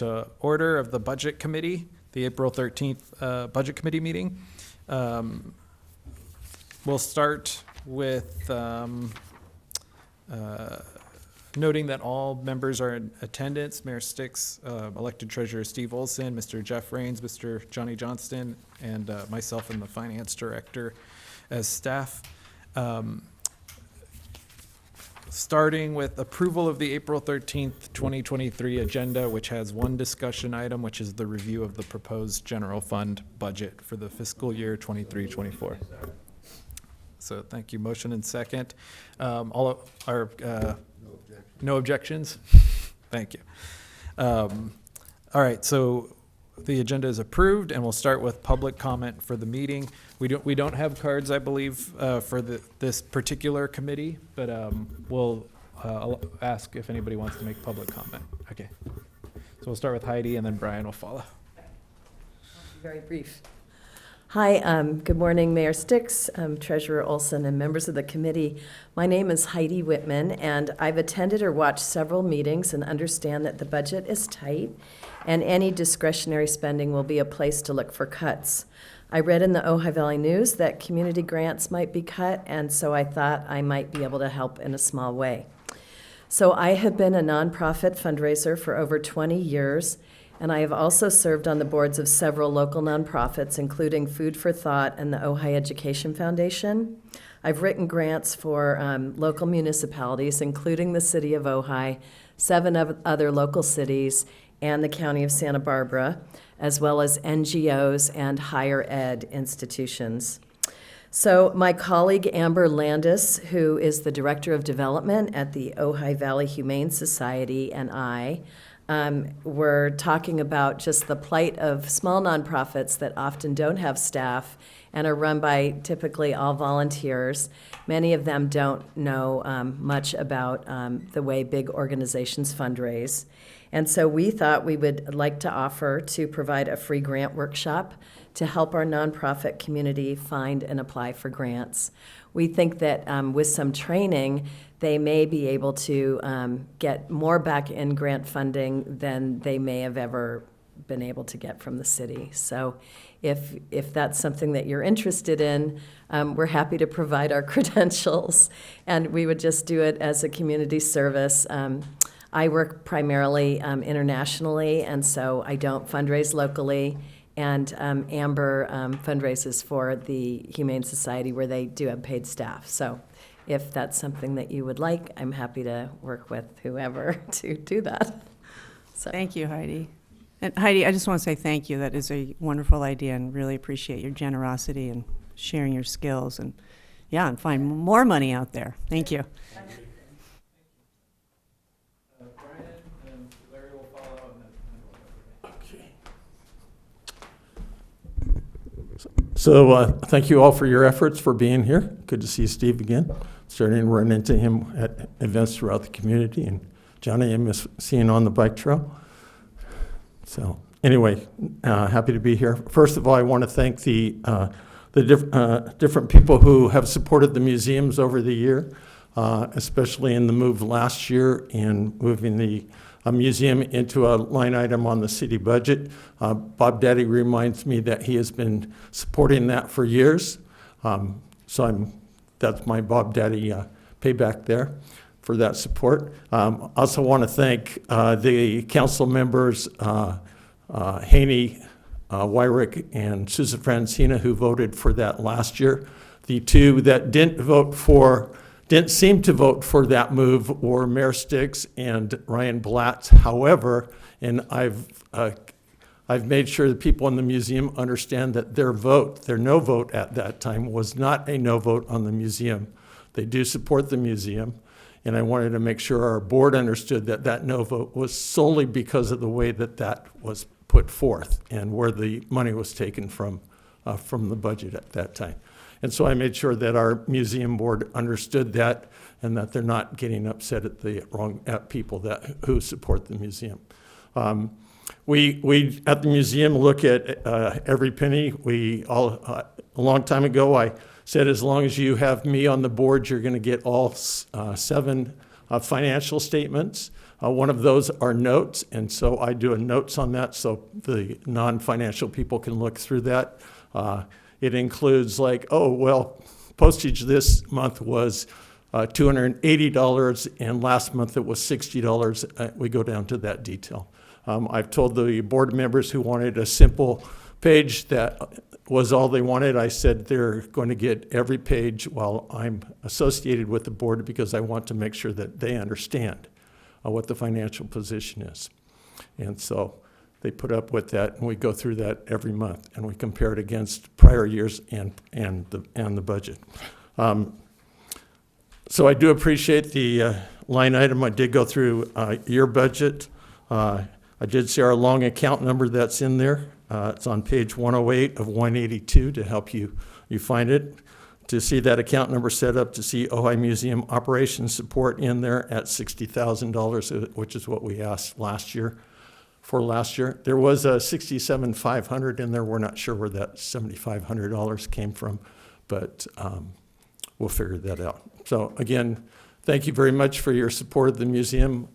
to order of the Budget Committee, the April 13th Budget Committee meeting. We'll start with noting that all members are in attendance. Mayor Sticks, elected treasurer Steve Olson, Mr. Jeff Rains, Mr. Johnny Johnston, and myself and the finance director as staff. Starting with approval of the April 13th, 2023 agenda, which has one discussion item, which is the review of the proposed general fund budget for the fiscal year 23-24. So thank you. Motion and second. All of our no objections. Thank you. All right. So the agenda is approved, and we'll start with public comment for the meeting. We don't have cards, I believe, for this particular committee, but we'll I'll ask if anybody wants to make public comment. Okay. So we'll start with Heidi, and then Brian will follow. Very brief. Hi, good morning, Mayor Sticks, Treasurer Olson, and members of the committee. My name is Heidi Whitman, and I've attended or watched several meetings and understand that the budget is tight, and any discretionary spending will be a place to look for cuts. I read in the Ojai Valley News that community grants might be cut, and so I thought I might be able to help in a small way. So I have been a nonprofit fundraiser for over 20 years, and I have also served on the boards of several local nonprofits, including Food for Thought and the Ojai Education Foundation. I've written grants for local municipalities, including the city of Ojai, 7 other local cities, and the county of Santa Barbara, as well as NGOs and higher ed institutions. So my colleague Amber Landis, who is the Director of Development at the Ojai Valley Humane Society, and I, we're talking about just the plight of small nonprofits that often don't have staff and are run by typically all volunteers. Many of them don't know much about the way big organizations fundraise. And so we thought we would like to offer to provide a free grant workshop to help our nonprofit community find and apply for grants. We think that with some training, they may be able to get more back-end grant funding than they may have ever been able to get from the city. So if that's something that you're interested in, we're happy to provide our credentials, and we would just do it as a community service. I work primarily internationally, and so I don't fundraise locally. And Amber fundraises for the Humane Society, where they do have paid staff. So if that's something that you would like, I'm happy to work with whoever to do that. So. Thank you, Heidi. And Heidi, I just want to say thank you. That is a wonderful idea, and really appreciate your generosity and sharing your skills. And yeah, and find more money out there. Thank you. Brian and Larry will follow, and then So thank you all for your efforts for being here. Good to see Steve again. Starting to run into him at events throughout the community. And Johnny, I miss seeing on the bike trail. So anyway, happy to be here. First of all, I want to thank the different people who have supported the museums over the year, especially in the move last year in moving the museum into a line item on the city budget. Bob Daddy reminds me that he has been supporting that for years. That's my Bob Daddy payback there for that support. Also want to thank the council members, Haney, Wyrick, and Susan Francina, who voted for that last year. The two that didn't seem to vote for that move were Mayor Sticks and Ryan Blatz. However, and I've made sure the people in the museum understand that their no vote at that time was not a no vote on the museum. They do support the museum, and I wanted to make sure our board understood that that no vote was solely because of the way that was put forth and where the money was taken from the budget at that time. And so I made sure that our museum board understood that and that they're not getting upset at people who support the museum. We at the museum look at every penny. A long time ago, I said, as long as you have me on the board, you're going to get all 7 financial statements. One of those are notes, and so I do a notes on that so the non-financial people can look through that. It includes like, oh, well, postage this month was $280, and last month it was $60. We go down to that detail. I've told the board members who wanted a simple page that was all they wanted. I said they're going to get every page while I'm associated with the board because I want to make sure that they understand what the financial position is. And so they put up with that, and we go through that every month, and we compare it against prior years and the budget. So I do appreciate the line item. I did go through your budget. I did see our long account number that's in there. It's on page 108 of 182 to help you find it. To see that account number set up, to see Ojai Museum operations support in there at $60,000, which is what we asked last year. For last year, there was a $67,500 in there. We're not sure where that $7,500 came from, but we'll figure that out. So again, thank you very much for your support of the museum.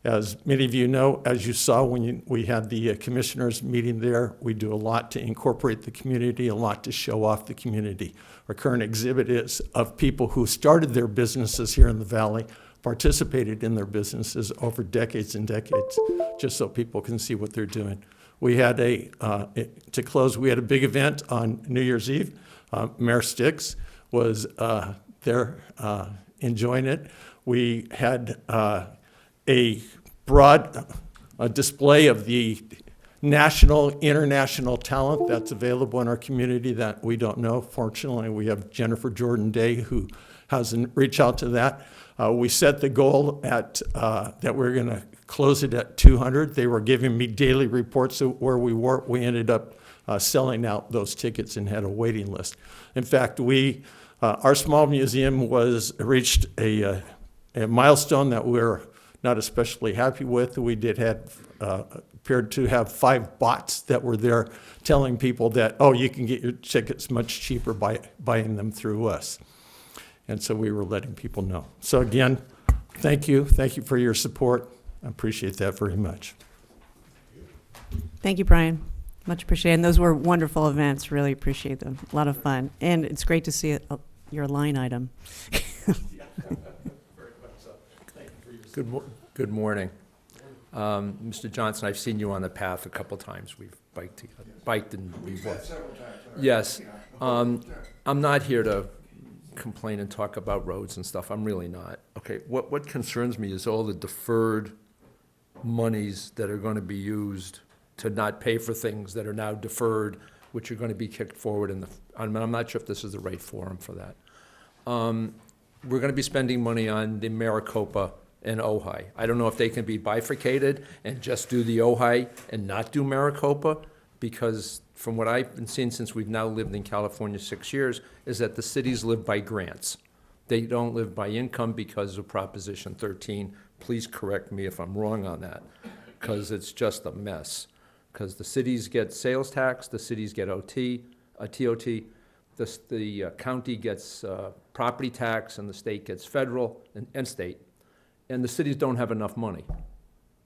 As many of you know, as you saw when we had the commissioners meeting there, we do a lot to incorporate the community, a lot to show off the community. Our current exhibit is of people who started their businesses here in the valley, participated in their businesses over decades and decades, just so people can see what they're doing. We had to close, we had a big event on New Year's Eve. Mayor Sticks was there enjoying it. We had a broad display of the national, international talent that's available in our community that we don't know. Fortunately, we have Jennifer Jordan Day who has reached out to that. We set the goal at that we're going to close it at 200. They were giving me daily reports of where we were. We ended up selling out those tickets and had a waiting list. In fact, our small museum reached a milestone that we're not especially happy with. We appeared to have 5 bots that were there telling people that, oh, you can get your tickets much cheaper by buying them through us. And so we were letting people know. So again, thank you. Thank you for your support. I appreciate that very much. Thank you, Brian. Much appreciated. And those were wonderful events. Really appreciate them. A lot of fun. And it's great to see your line item. Good morning. Mr. Johnson, I've seen you on the path a couple times. We've biked and we've walked. Yes. I'm not here to complain and talk about roads and stuff. I'm really not. Okay, what concerns me is all the deferred monies that are going to be used to not pay for things that are now deferred, which are going to be kicked forward I'm not sure if this is the right forum for that. We're going to be spending money on the Maricopa and Ojai. I don't know if they can be bifurcated and just do the Ojai and not do Maricopa, because from what I've been seeing since we've now lived in California 6 years, is that the cities live by grants. They don't live by income because of Proposition 13. Please correct me if I'm wrong on that, because it's just a mess. Because the cities get sales tax, the cities get TOT, the county gets property tax, and the state gets federal and state. And the cities don't have enough money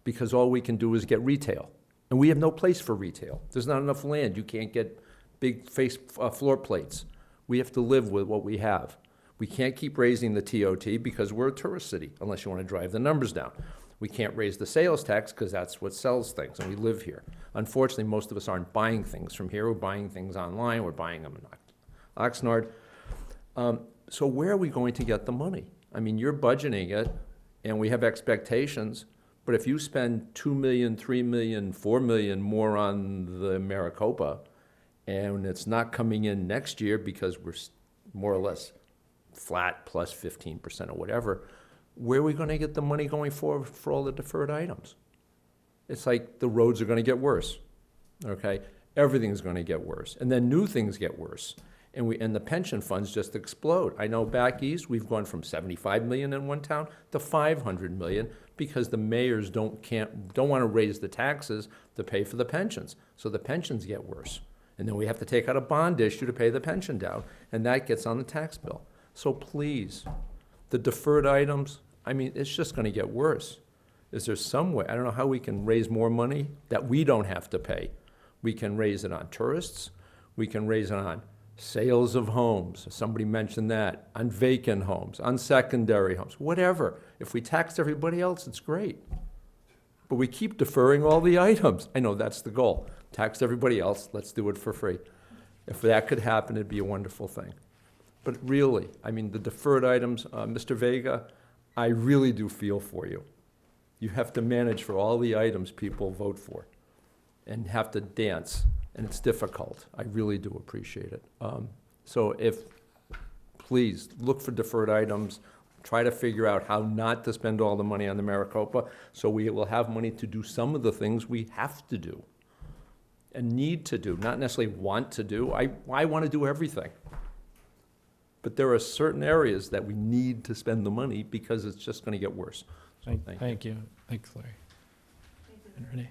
because all we can do is get retail. And we have no place for retail. There's not enough land. You can't get big floor plates. We have to live with what we have. We can't keep raising the TOT because we're a tourist city, unless you want to drive the numbers down. We can't raise the sales tax because that's what sells things, and we live here. Unfortunately, most of us aren't buying things from here. We're buying things online. We're buying them in Oxnard. So where are we going to get the money? I mean, you're budgeting it, and we have expectations, but if you spend $2 million, $3 million, $4 million more on the Maricopa, and it's not coming in next year because we're more or less flat plus 15% or whatever, where are we going to get the money going forward for all the deferred items? It's like the roads are going to get worse, okay? Everything's going to get worse, and then new things get worse. And the pension funds just explode. I know back east, we've gone from 75 million in one town to 500 million because the mayors don't want to raise the taxes to pay for the pensions. So the pensions get worse. And then we have to take out a bond issue to pay the pension down, and that gets on the tax bill. So please, the deferred items, I mean, it's just going to get worse. Is there some way, I don't know how we can raise more money that we don't have to pay. We can raise it on tourists, we can raise it on sales of homes, somebody mentioned that, on vacant homes, on secondary homes, whatever. If we taxed everybody else, it's great. But we keep deferring all the items. I know that's the goal. Tax everybody else, let's do it for free. If that could happen, it'd be a wonderful thing. But really, I mean, the deferred items, Mr. Vega, I really do feel for you. You have to manage for all the items people vote for and have to dance, and it's difficult. I really do appreciate it. So please, look for deferred items, try to figure out how not to spend all the money on the Maricopa, so we will have money to do some of the things we have to do and need to do, not necessarily want to do. I want to do everything. But there are certain areas that we need to spend the money because it's just going to get worse. So Thank you. Thanks, Larry. And Renee.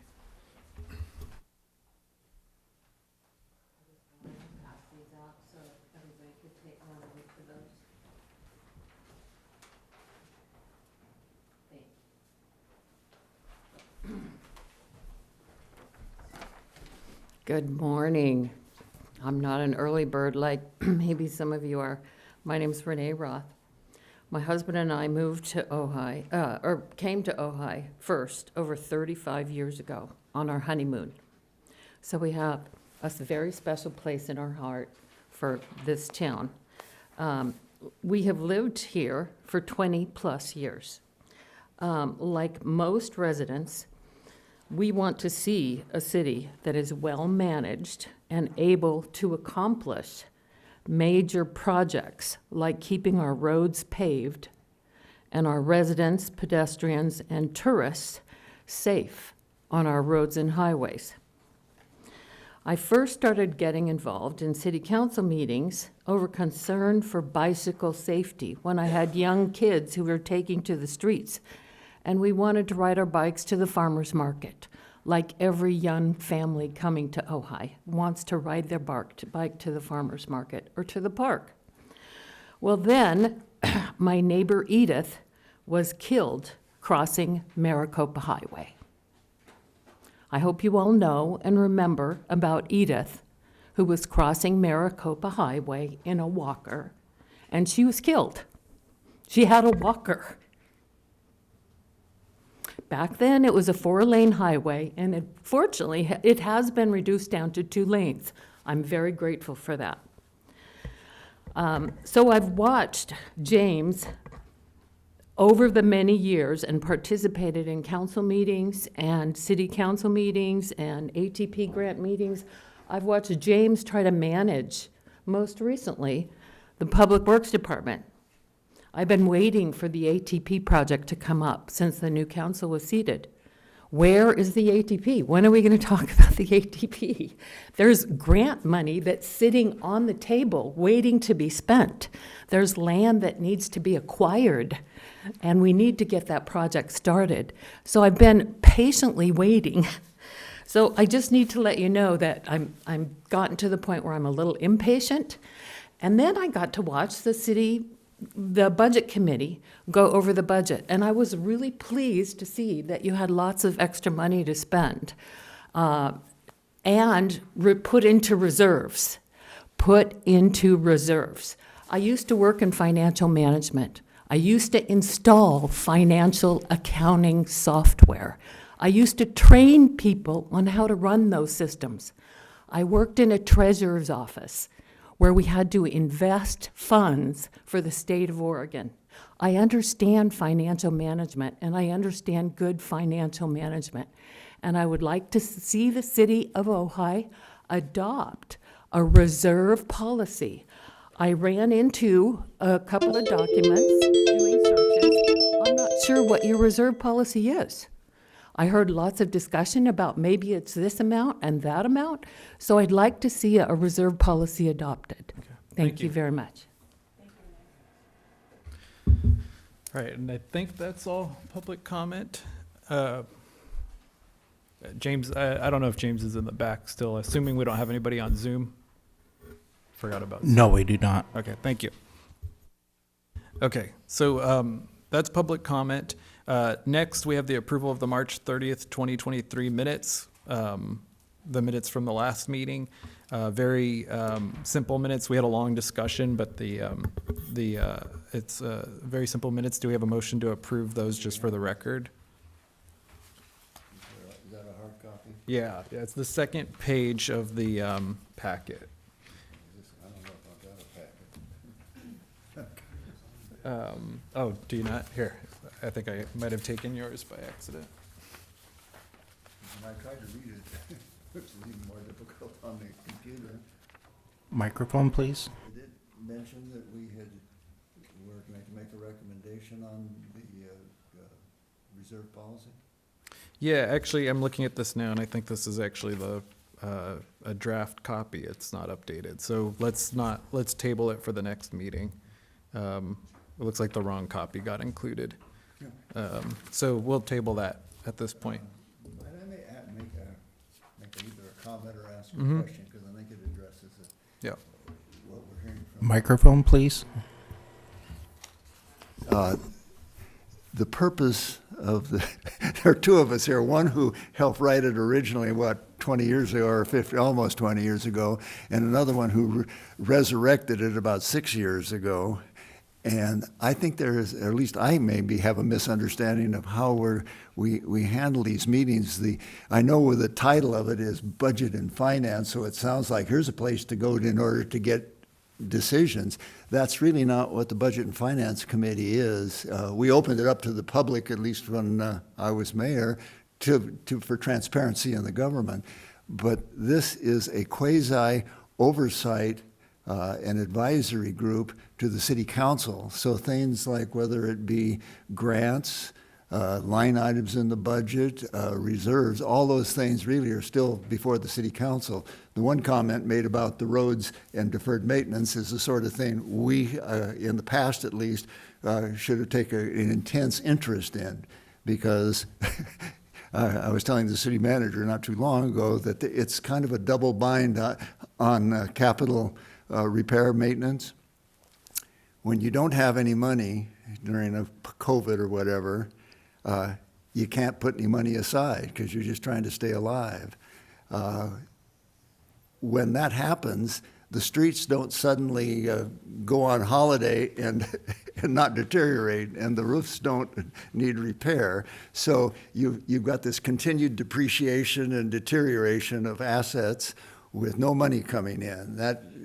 Good morning. I'm not an early bird like maybe some of you are. My name's Renee Roth. My husband and I moved to Ojai, or came to Ojai first over 35 years ago on our honeymoon. So we have a very special place in our heart for this town. We have lived here for 20-plus years. Like most residents, we want to see a city that is well-managed and able to accomplish major projects like keeping our roads paved and our residents, pedestrians, and tourists safe on our roads and highways. I first started getting involved in city council meetings over concern for bicycle safety when I had young kids who were taking to the streets, and we wanted to ride our bikes to the farmer's market, like every young family coming to Ojai wants to ride their bike to the farmer's market or to the park. Well, then, my neighbor Edith was killed crossing Maricopa Highway. I hope you all know and remember about Edith, who was crossing Maricopa Highway in a walker, and she was killed. She had a walker. Back then, it was a 4-lane highway, and fortunately, it has been reduced down to 2 lanes. I'm very grateful for that. So I've watched James over the many years and participated in council meetings and city council meetings and ATP grant meetings. I've watched James try to manage, most recently, the Public Works Department. I've been waiting for the ATP project to come up since the new council was seated. Where is the ATP? When are we going to talk about the ATP? There's grant money that's sitting on the table waiting to be spent. There's land that needs to be acquired, and we need to get that project started. So I've been patiently waiting. So I just need to let you know that I'm gotten to the point where I'm a little impatient. And then I got to watch the budget committee go over the budget, and I was really pleased to see that you had lots of extra money to spend and put into reserves. Put into reserves. I used to work in financial management. I used to install financial accounting software. I used to train people on how to run those systems. I worked in a treasurer's office where we had to invest funds for the state of Oregon. I understand financial management, and I understand good financial management. And I would like to see the city of Ojai adopt a reserve policy. I ran into a couple of documents doing searches. I'm not sure what your reserve policy is. I heard lots of discussion about maybe it's this amount and that amount, so I'd like to see a reserve policy adopted. Thank you very much. All right, and I think that's all public comment. James, I don't know if James is in the back still, assuming we don't have anybody on Zoom. Forgot about Zoom. No, we do not. Okay, thank you. Okay, so that's public comment. Next, we have the approval of the March 30th, 2023 minutes, the minutes from the last meeting. Very simple minutes. We had a long discussion, but it's very simple minutes. Do we have a motion to approve those just for the record? Is that a hard copy? Yeah, it's the second page of the packet. I don't know if I've got a packet. Oh, do you not? Here, I think I might have taken yours by accident. When I tried to read it, which is even more difficult on the computer, Microphone, please. it did mention that we're going to make a recommendation on the reserve policy. Yeah, actually, I'm looking at this now, and I think this is actually a draft copy. It's not updated. So let's table it for the next meeting. It looks like the wrong copy got included. So we'll table that at this point. But I may make either a comment or ask a Mhm. question, because I think it addresses Yeah. what we're hearing from. Microphone, please. The purpose of there are two of us here, one who helped write it originally, 20 years ago, or 50, almost 20 years ago, and another one who resurrected it about 6 years ago. And I think there is, or at least I maybe have a misunderstanding of how we handle these meetings. I know the title of it is Budget and Finance, so it sounds like here's a place to go in order to get decisions. That's really not what the Budget and Finance Committee is. We opened it up to the public, at least when I was mayor, for transparency in the government. But this is a quasi-oversight an advisory group to the city council. So things like whether it be grants, line items in the budget, reserves, all those things really are still before the city council. The one comment made about the roads and deferred maintenance is the sort of thing we, in the past at least, should have taken an intense interest in, because I was telling the city manager not too long ago that it's kind of a double bind on capital repair maintenance. When you don't have any money during a COVID or whatever, you can't put any money aside because you're just trying to stay alive. When that happens, the streets don't suddenly go on holiday and not deteriorate, and the roofs don't need repair. So you've got this continued depreciation and deterioration of assets with no money coming in.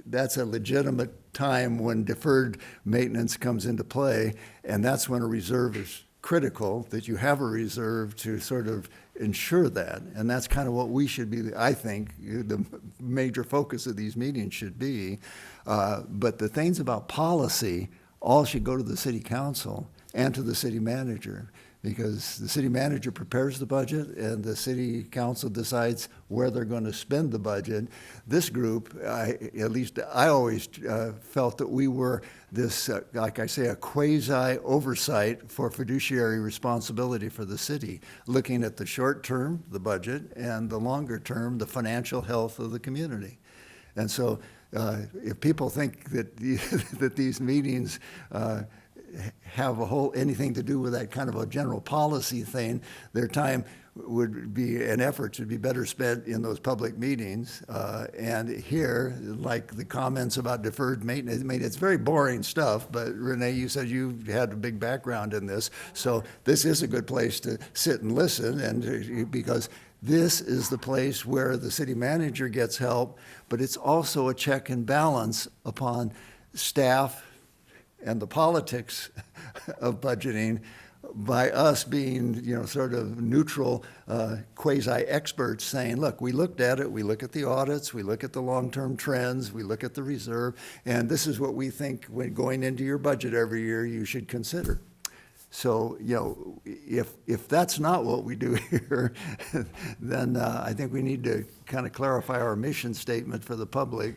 That's a legitimate time when deferred maintenance comes into play, and that's when a reserve is critical, that you have a reserve to sort of ensure that. And that's kind of what we should be, I think, the major focus of these meetings should be. But the things about policy all should go to the city council and to the city manager, because the city manager prepares the budget and the city council decides where they're going to spend the budget. This group, at least I always felt that we were this, like I say, a quasi-oversight for fiduciary responsibility for the city, looking at the short term, the budget, and the longer term, the financial health of the community. And so if people think that, that these meetings have anything to do with that kind of a general policy thing, their time would be, and efforts would be better spent in those public meetings. And here, like the comments about deferred maintenance, I mean, it's very boring stuff, but Renee, you said you had a big background in this. So this is a good place to sit and listen, and because this is the place where the city manager gets help, but it's also a check and balance upon staff and the politics of budgeting by us being, sort of neutral quasi-experts saying, look, we looked at it, we look at the audits, we look at the long-term trends, we look at the reserve, and this is what we think when going into your budget every year you should consider. So, if that's not what we do here, then I think we need to kind of clarify our mission statement for the public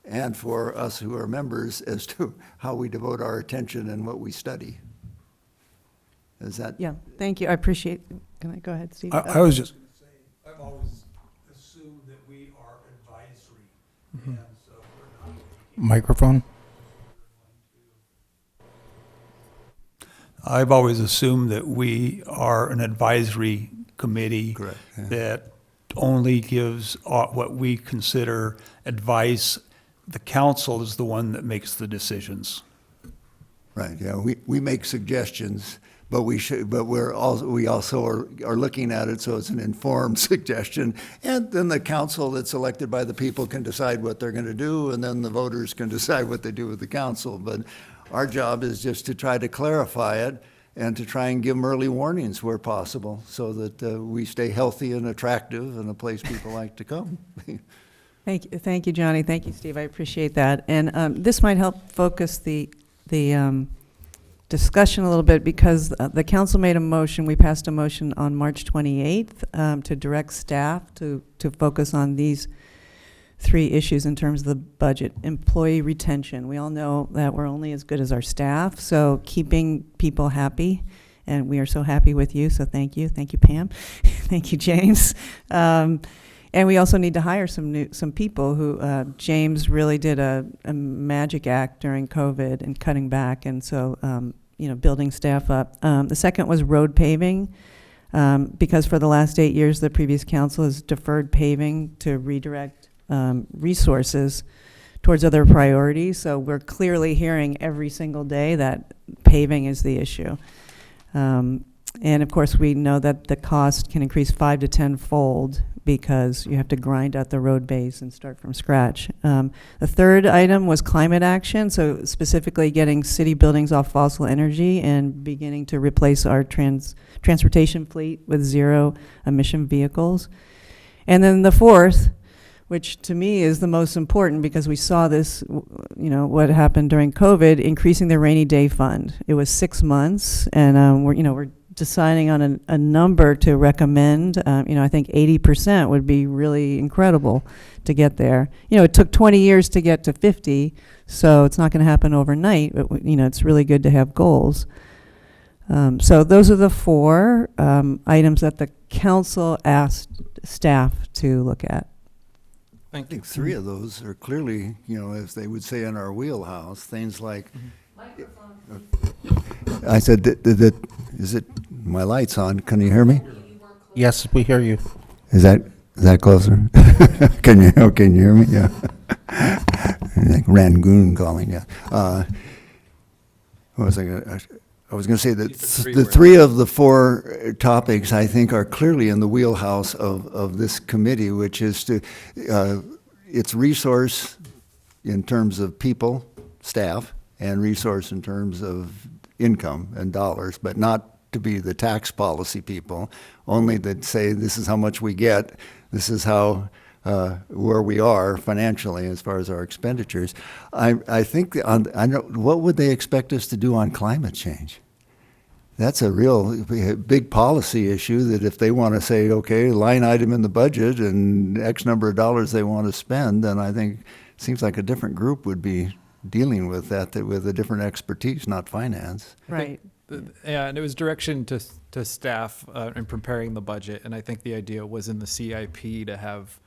and for us who are members as to how we devote our attention and what we study. Is that? Yeah, thank you. I appreciate, can I go ahead, Steve? I was just, I've always assumed that we are advisory, and so we're not. microphone. I've always assumed that we are an advisory committee. Correct, yeah. That only gives what we consider advice. The council is the one that makes the decisions. Right, yeah, we make suggestions, but we also are looking at it, so it's an informed suggestion. And then the council that's elected by the people can decide what they're gonna do, and then the voters can decide what they do with the council. But our job is just to try to clarify it and to try and give them early warnings where possible, so that we stay healthy and attractive and a place people like to come. Thank you, Johnny. Thank you, Steve. I appreciate that. And this might help focus the discussion a little bit, because the council made a motion, we passed a motion on March 28th to direct staff to focus on these 3 issues in terms of the budget. Employee retention. We all know that we're only as good as our staff, so keeping people happy, and we are so happy with you, so thank you. Thank you, Pam. Thank you, James. And we also need to hire some people who, James really did a magic act during COVID and cutting back, and so, building staff up. The second was road paving, because for the last 8 years, the previous council has deferred paving to redirect resources towards other priorities. So we're clearly hearing every single day that paving is the issue. And of course, we know that the cost can increase 5 to 10-fold because you have to grind out the road base and start from scratch. The third item was climate action, so specifically getting city buildings off fossil energy and beginning to replace our transportation fleet with zero-emission vehicles. And then the fourth, which to me is the most important, because we saw this, what happened during COVID, increasing the rainy day fund. It was 6 months, and we're deciding on a number to recommend. I think 80% would be really incredible to get there. It took 20 years to get to 50, so it's not going to happen overnight, but it's really good to have goals. So those are the 4 items that the council asked staff to look at. I think 3 of those are clearly, as they would say in our wheelhouse, things like. I said, is it, my light's on, can you hear me? Yes, we hear you. Is that closer? Can you hear me? Yeah. Like Rangoon calling, yeah. What was I was going to say that the 3 of the 4 topics, I think, are clearly in the wheelhouse of this committee, which is to, it's resource in terms of people, staff, and resource in terms of income and dollars, but not to be the tax policy people, only that say this is how much we get, this is how where we are financially as far as our expenditures. I think what would they expect us to do on climate change? That's a real big policy issue, that if they want to say, okay, line item in the budget and X number of dollars they want to spend, then I think it seems like a different group would be dealing with that with a different expertise, not finance. Right. Yeah, and it was direction to staff in preparing the budget, and I think the idea was in the CIP to have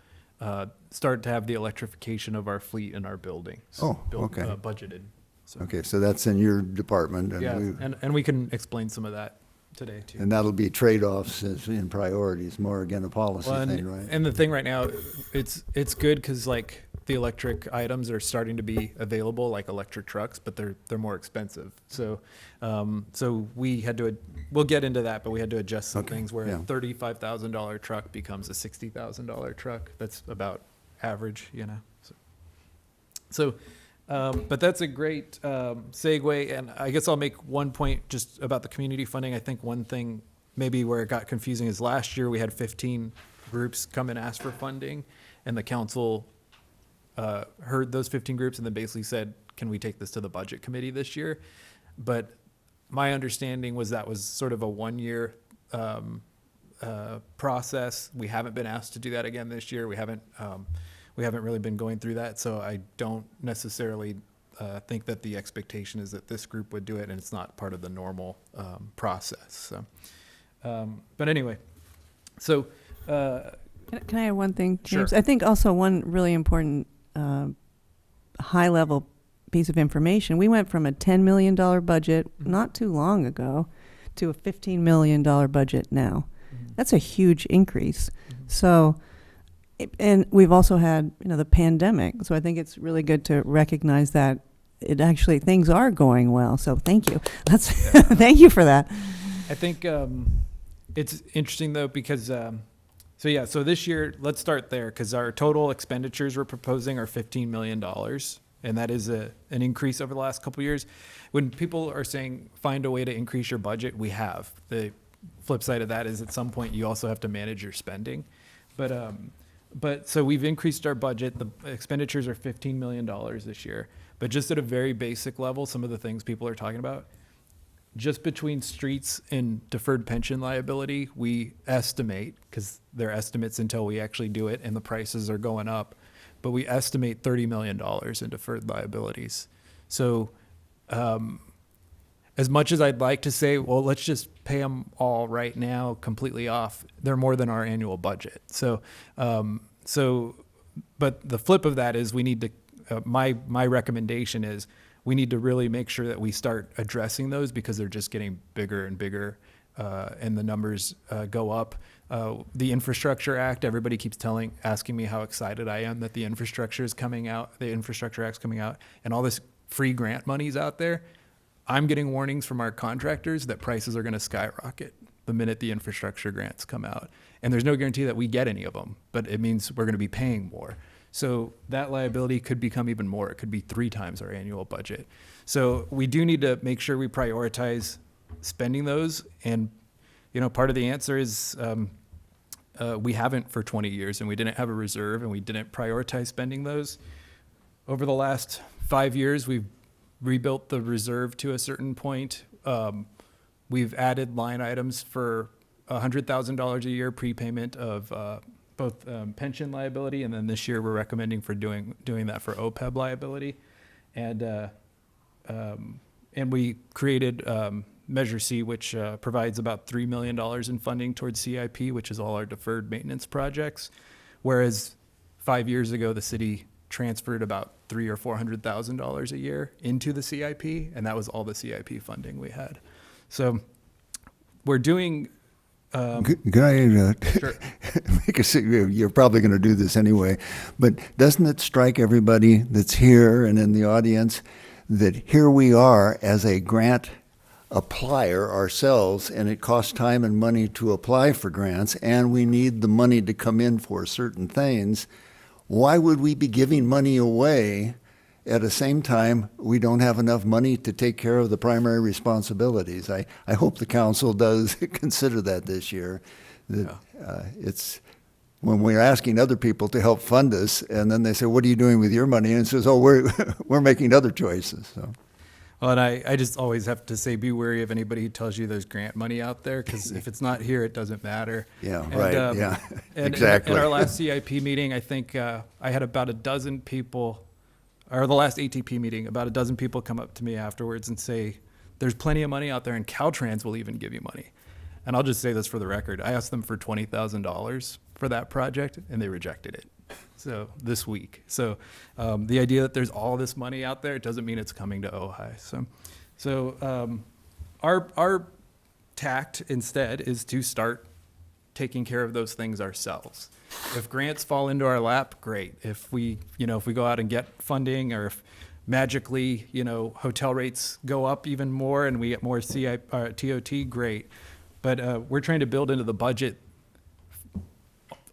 start to have the electrification of our fleet in our buildings. Oh, okay. Budgeted. So, Okay, so that's in your department, and yeah, and we can explain some of that today too. and that'll be trade-offs in priorities, more again a policy Well, thing, right? and the thing right now, it's good because like the electric items are starting to be available, like electric trucks, but they're more expensive. So so we'll get into that, but we had to adjust some Okay, things where yeah. a $35,000 truck becomes a $60,000 truck. That's about average, So but that's a great segue, and I guess I'll make one point just about the community funding. I think one thing maybe where it got confusing is last year we had 15 groups come and ask for funding, and the council heard those 15 groups and then basically said, can we take this to the budget committee this year? But my understanding was that was sort of a 1-year process. We haven't been asked to do that again this year. We haven't really been going through that, so I don't necessarily think that the expectation is that this group would do it, and it's not part of the normal process. So, but anyway, so Can I add one thing, James? Sure. I think also one really important high-level piece of information. We went from a $10 million budget not too long ago to a $15 million budget now. That's a huge increase. So, and we've also had, the pandemic. So I think it's really good to recognize that it actually, things are going well. So thank you. Thank you for that. I think it's interesting though, because, so this year, let's start there, because our total expenditures we're proposing are $15 million. And that is an increase over the last couple of years. When people are saying, find a way to increase your budget, we have. The flip side of that is at some point you also have to manage your spending. But so we've increased our budget. The expenditures are $15 million this year. But just at a very basic level, some of the things people are talking about, just between streets and deferred pension liability, we estimate, because they're estimates until we actually do it and the prices are going up, but we estimate $30 million in deferred liabilities. So as much as I'd like to say, well, let's just pay them all right now completely off, they're more than our annual budget. So, but the flip of that is we need to, my recommendation is we need to really make sure that we start addressing those, because they're just getting bigger and bigger, and the numbers go up. The Infrastructure Act, everybody keeps asking me how excited I am that the Infrastructure Act's coming out, and all this free grant money's out there. I'm getting warnings from our contractors that prices are going to skyrocket the minute the infrastructure grants come out. And there's no guarantee that we get any of them, but it means we're going to be paying more. So that liability could become even more. It could be 3 times our annual budget. So we do need to make sure we prioritize spending those. And, part of the answer is we haven't for 20 years, and we didn't have a reserve, and we didn't prioritize spending those. Over the last 5 years, we've rebuilt the reserve to a certain point. We've added line items for $100,000 a year prepayment of both pension liability, and then this year we're recommending for doing that for OPEB liability, and we created Measure C, which provides about $3 million in funding towards CIP, which is all our deferred maintenance projects, whereas 5 years ago the city transferred about $300,000 or $400,000 a year into the CIP, and that was all the CIP funding we had. So we're doing. Can I Sure. make you're probably going to do this anyway, but doesn't it strike everybody that's here and in the audience that here we are as a grant applier ourselves, and it costs time and money to apply for grants, and we need the money to come in for certain things. Why would we be giving money away at the same time we don't have enough money to take care of the primary responsibilities? I hope the council does consider that this year. That it's when we're asking other people to help fund us, and then they say, "What are you doing with your money?" And it says, "Oh, we're making other choices." So. Well, and I just always have to say, be wary of anybody who tells you there's grant money out there, because if it's not here, it doesn't matter. Yeah, And, right, yeah, and exactly. At our last CIP meeting, I think I had about a dozen people, or the last ATP meeting, about a dozen people come up to me afterwards and say, there's plenty of money out there, and Caltrans will even give you money. And I'll just say this for the record. I asked them for $20,000 for that project, and they rejected it. So this week. So the idea that there's all this money out there, it doesn't mean it's coming to Ojai. So our tact instead is to start taking care of those things ourselves. If grants fall into our lap, great. If we go out and get funding, or if magically, hotel rates go up even more and we get more TOT, great. But we're trying to build into the budget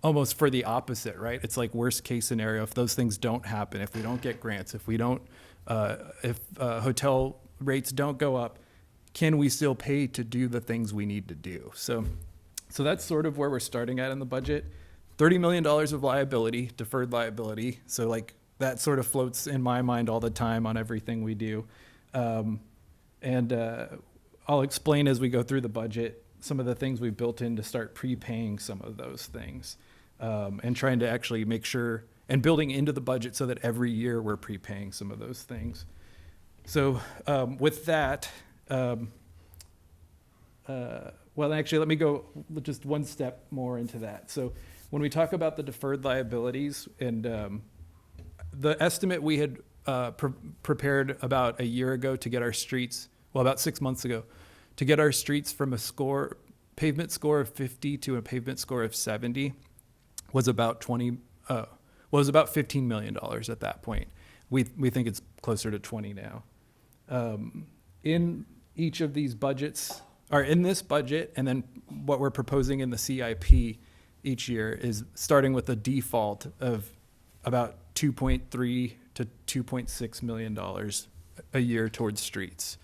almost for the opposite, right? It's like worst case scenario. If those things don't happen, if we don't get grants, if hotel rates don't go up, can we still pay to do the things we need to do? So that's sort of where we're starting at in the budget. $30 million of liability, deferred liability. So like that sort of floats in my mind all the time on everything we do. And I'll explain as we go through the budget some of the things we've built in to start prepaying some of those things, and trying to actually make sure and building into the budget so that every year we're prepaying some of those things. So with that, well, actually, let me go just one step more into that. So when we talk about the deferred liabilities, and the estimate we had prepared about a year ago to get our streets, well, about 6 months ago, to get our streets from a pavement score of 50 to a pavement score of 70 was about $15 million at that point. We think it's closer to 20 now. In each of these budgets, or in this budget, and then what we're proposing in the CIP each year is starting with a default of about $2.3 to $2.6 million a year towards streets.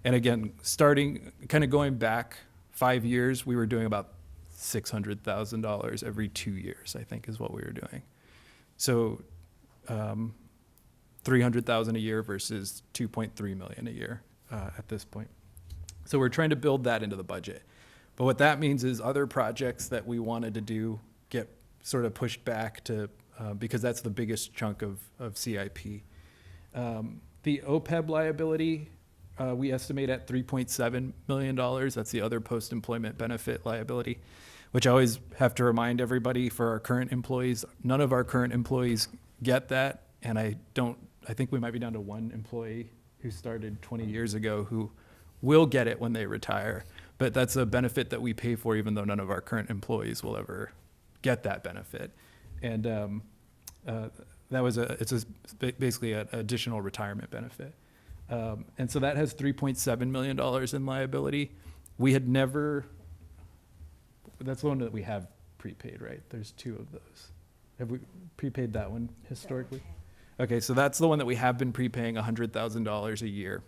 And again, kind of going back 5 years, we were doing about $600,000 every 2 years, I think is what we were doing. So $300,000 a year versus $2.3 million a year at this point. So we're trying to build that into the budget. But what that means is other projects that we wanted to do get sort of pushed back to, because that's the biggest chunk of CIP. The OPEB liability, we estimate at $3.7 million. That's the other post-employment benefit liability, which I always have to remind everybody for our current employees, none of our current employees get that. And I think we might be down to one employee who started 20 years ago who will get it when they retire. But that's a benefit that we pay for, even though none of our current employees will ever get that benefit. And it's basically an additional retirement benefit. And so that has $3.7 million in liability. We had never, that's the one that we have prepaid, right? There's two of those. Have we prepaid that one historically? Okay, so that's the one that we have been prepaying $100,000 a year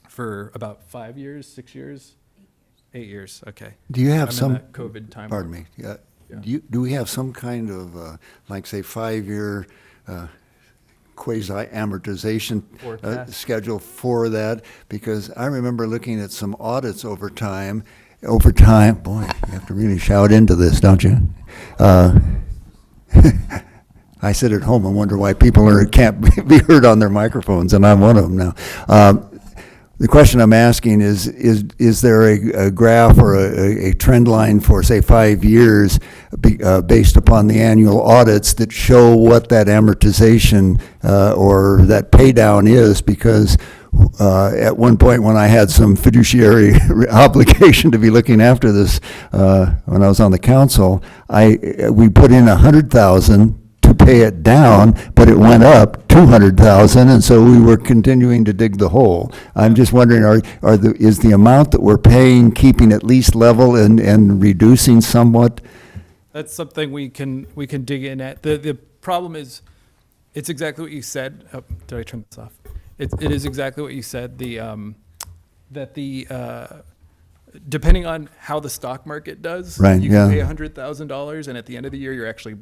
for about 5 years, 6 years? 8 years, okay. Do you have I'm in some, that COVID time. pardon me, Yeah. do we have some kind of, like, say, 5-year quasi-amortization Forecast. schedule for that? Because I remember looking at some audits over time, boy, you have to really shout into this, don't you? I sit at home and wonder why people can't be heard on their microphones, and I'm one of them now. The question I'm asking is there a graph or a trend line for, say, 5 years based upon the annual audits that show what that amortization or that pay down is? Because at one point when I had some fiduciary obligation to be looking after this when I was on the council, we put in $100,000 to pay it down, but it went up $200,000, and so we were continuing to dig the hole. I'm just wondering, is the amount that we're paying keeping at least level and reducing somewhat? That's something we can dig in at. The problem is, it's exactly what you said. Oh, did I turn this off? It is exactly what you said. Depending on how the stock market does, Right, you yeah. can pay $100,000, and at the end of the year, you're actually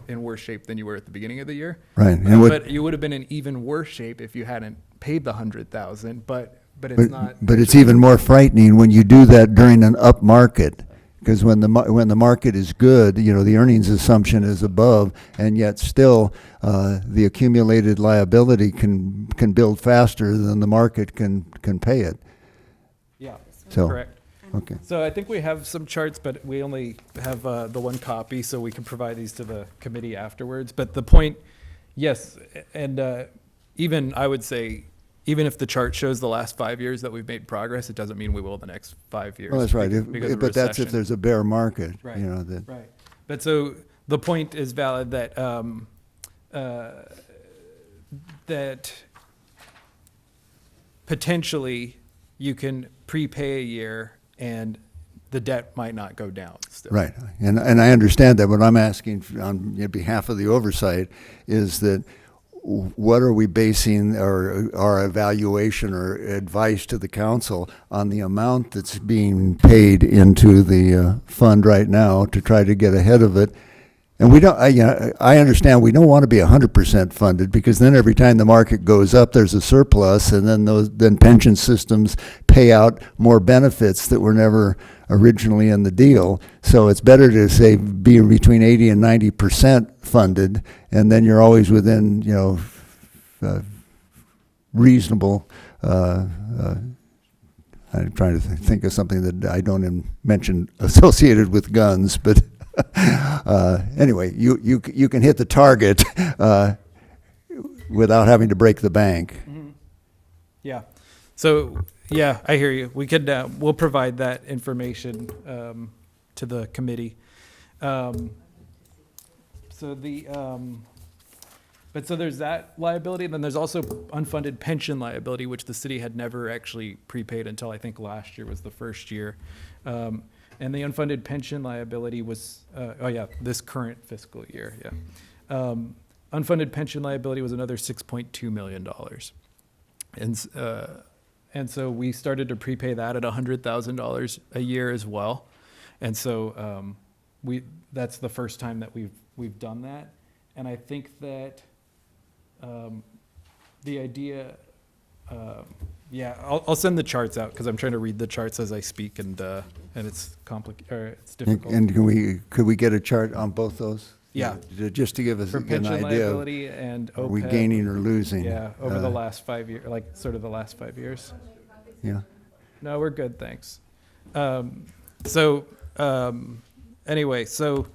in worse shape than you were at the beginning of the year. Right. And But you would have been in even worse shape if you hadn't paid the $100,000. But it's not. But it's even more frightening when you do that during an up market, because when the market is good, the earnings assumption is above, and yet still the accumulated liability can build faster than the market can pay it. Yeah. So, Correct. okay. So I think we have some charts, but we only have the one copy, so we can provide these to the committee afterwards. But the point, yes, and even I would say, even if the chart shows the last 5 years that we've made progress, it doesn't mean we will the next 5 years. Well, that's right. because of But that's if recession. there's a bear market, Right. that. Right. But so the point is valid that that potentially you can prepay a year and the debt might not go down still. Right, and I understand that. What I'm asking on behalf of the oversight is that what are we basing our evaluation or advice to the council on the amount that's being paid into the fund right now to try to get ahead of it? And we don't, I understand we don't want to be 100% funded, because then every time the market goes up, there's a surplus, and then pension systems pay out more benefits that were never originally in the deal. So it's better to say be between 80 and 90% funded, and then you're always within, reasonable. I'm trying to think of something that I don't mention associated with guns, but. Anyway, you can hit the target without having to break the bank. Yeah. So, yeah, I hear you. We could, we'll provide that information to the committee. So but so there's that liability, and then there's also unfunded pension liability, which the city had never actually prepaid until I think last year was the first year. And the unfunded pension liability was, this current fiscal year, yeah. Unfunded pension liability was another $6.2 million. And so we started to prepay that at $100,000 a year as well. And so that's the first time that we've done that. And I think that the idea, I'll send the charts out because I'm trying to read the charts as I speak, and it's complicated, or it's difficult. And could we get a chart on both those? Yeah. Just to give us For an pension idea of, liability and are we OPEB. gaining or losing? Yeah, over the last 5 years, like sort of the last 5 years. Yeah. No, we're good, thanks. Anyway, so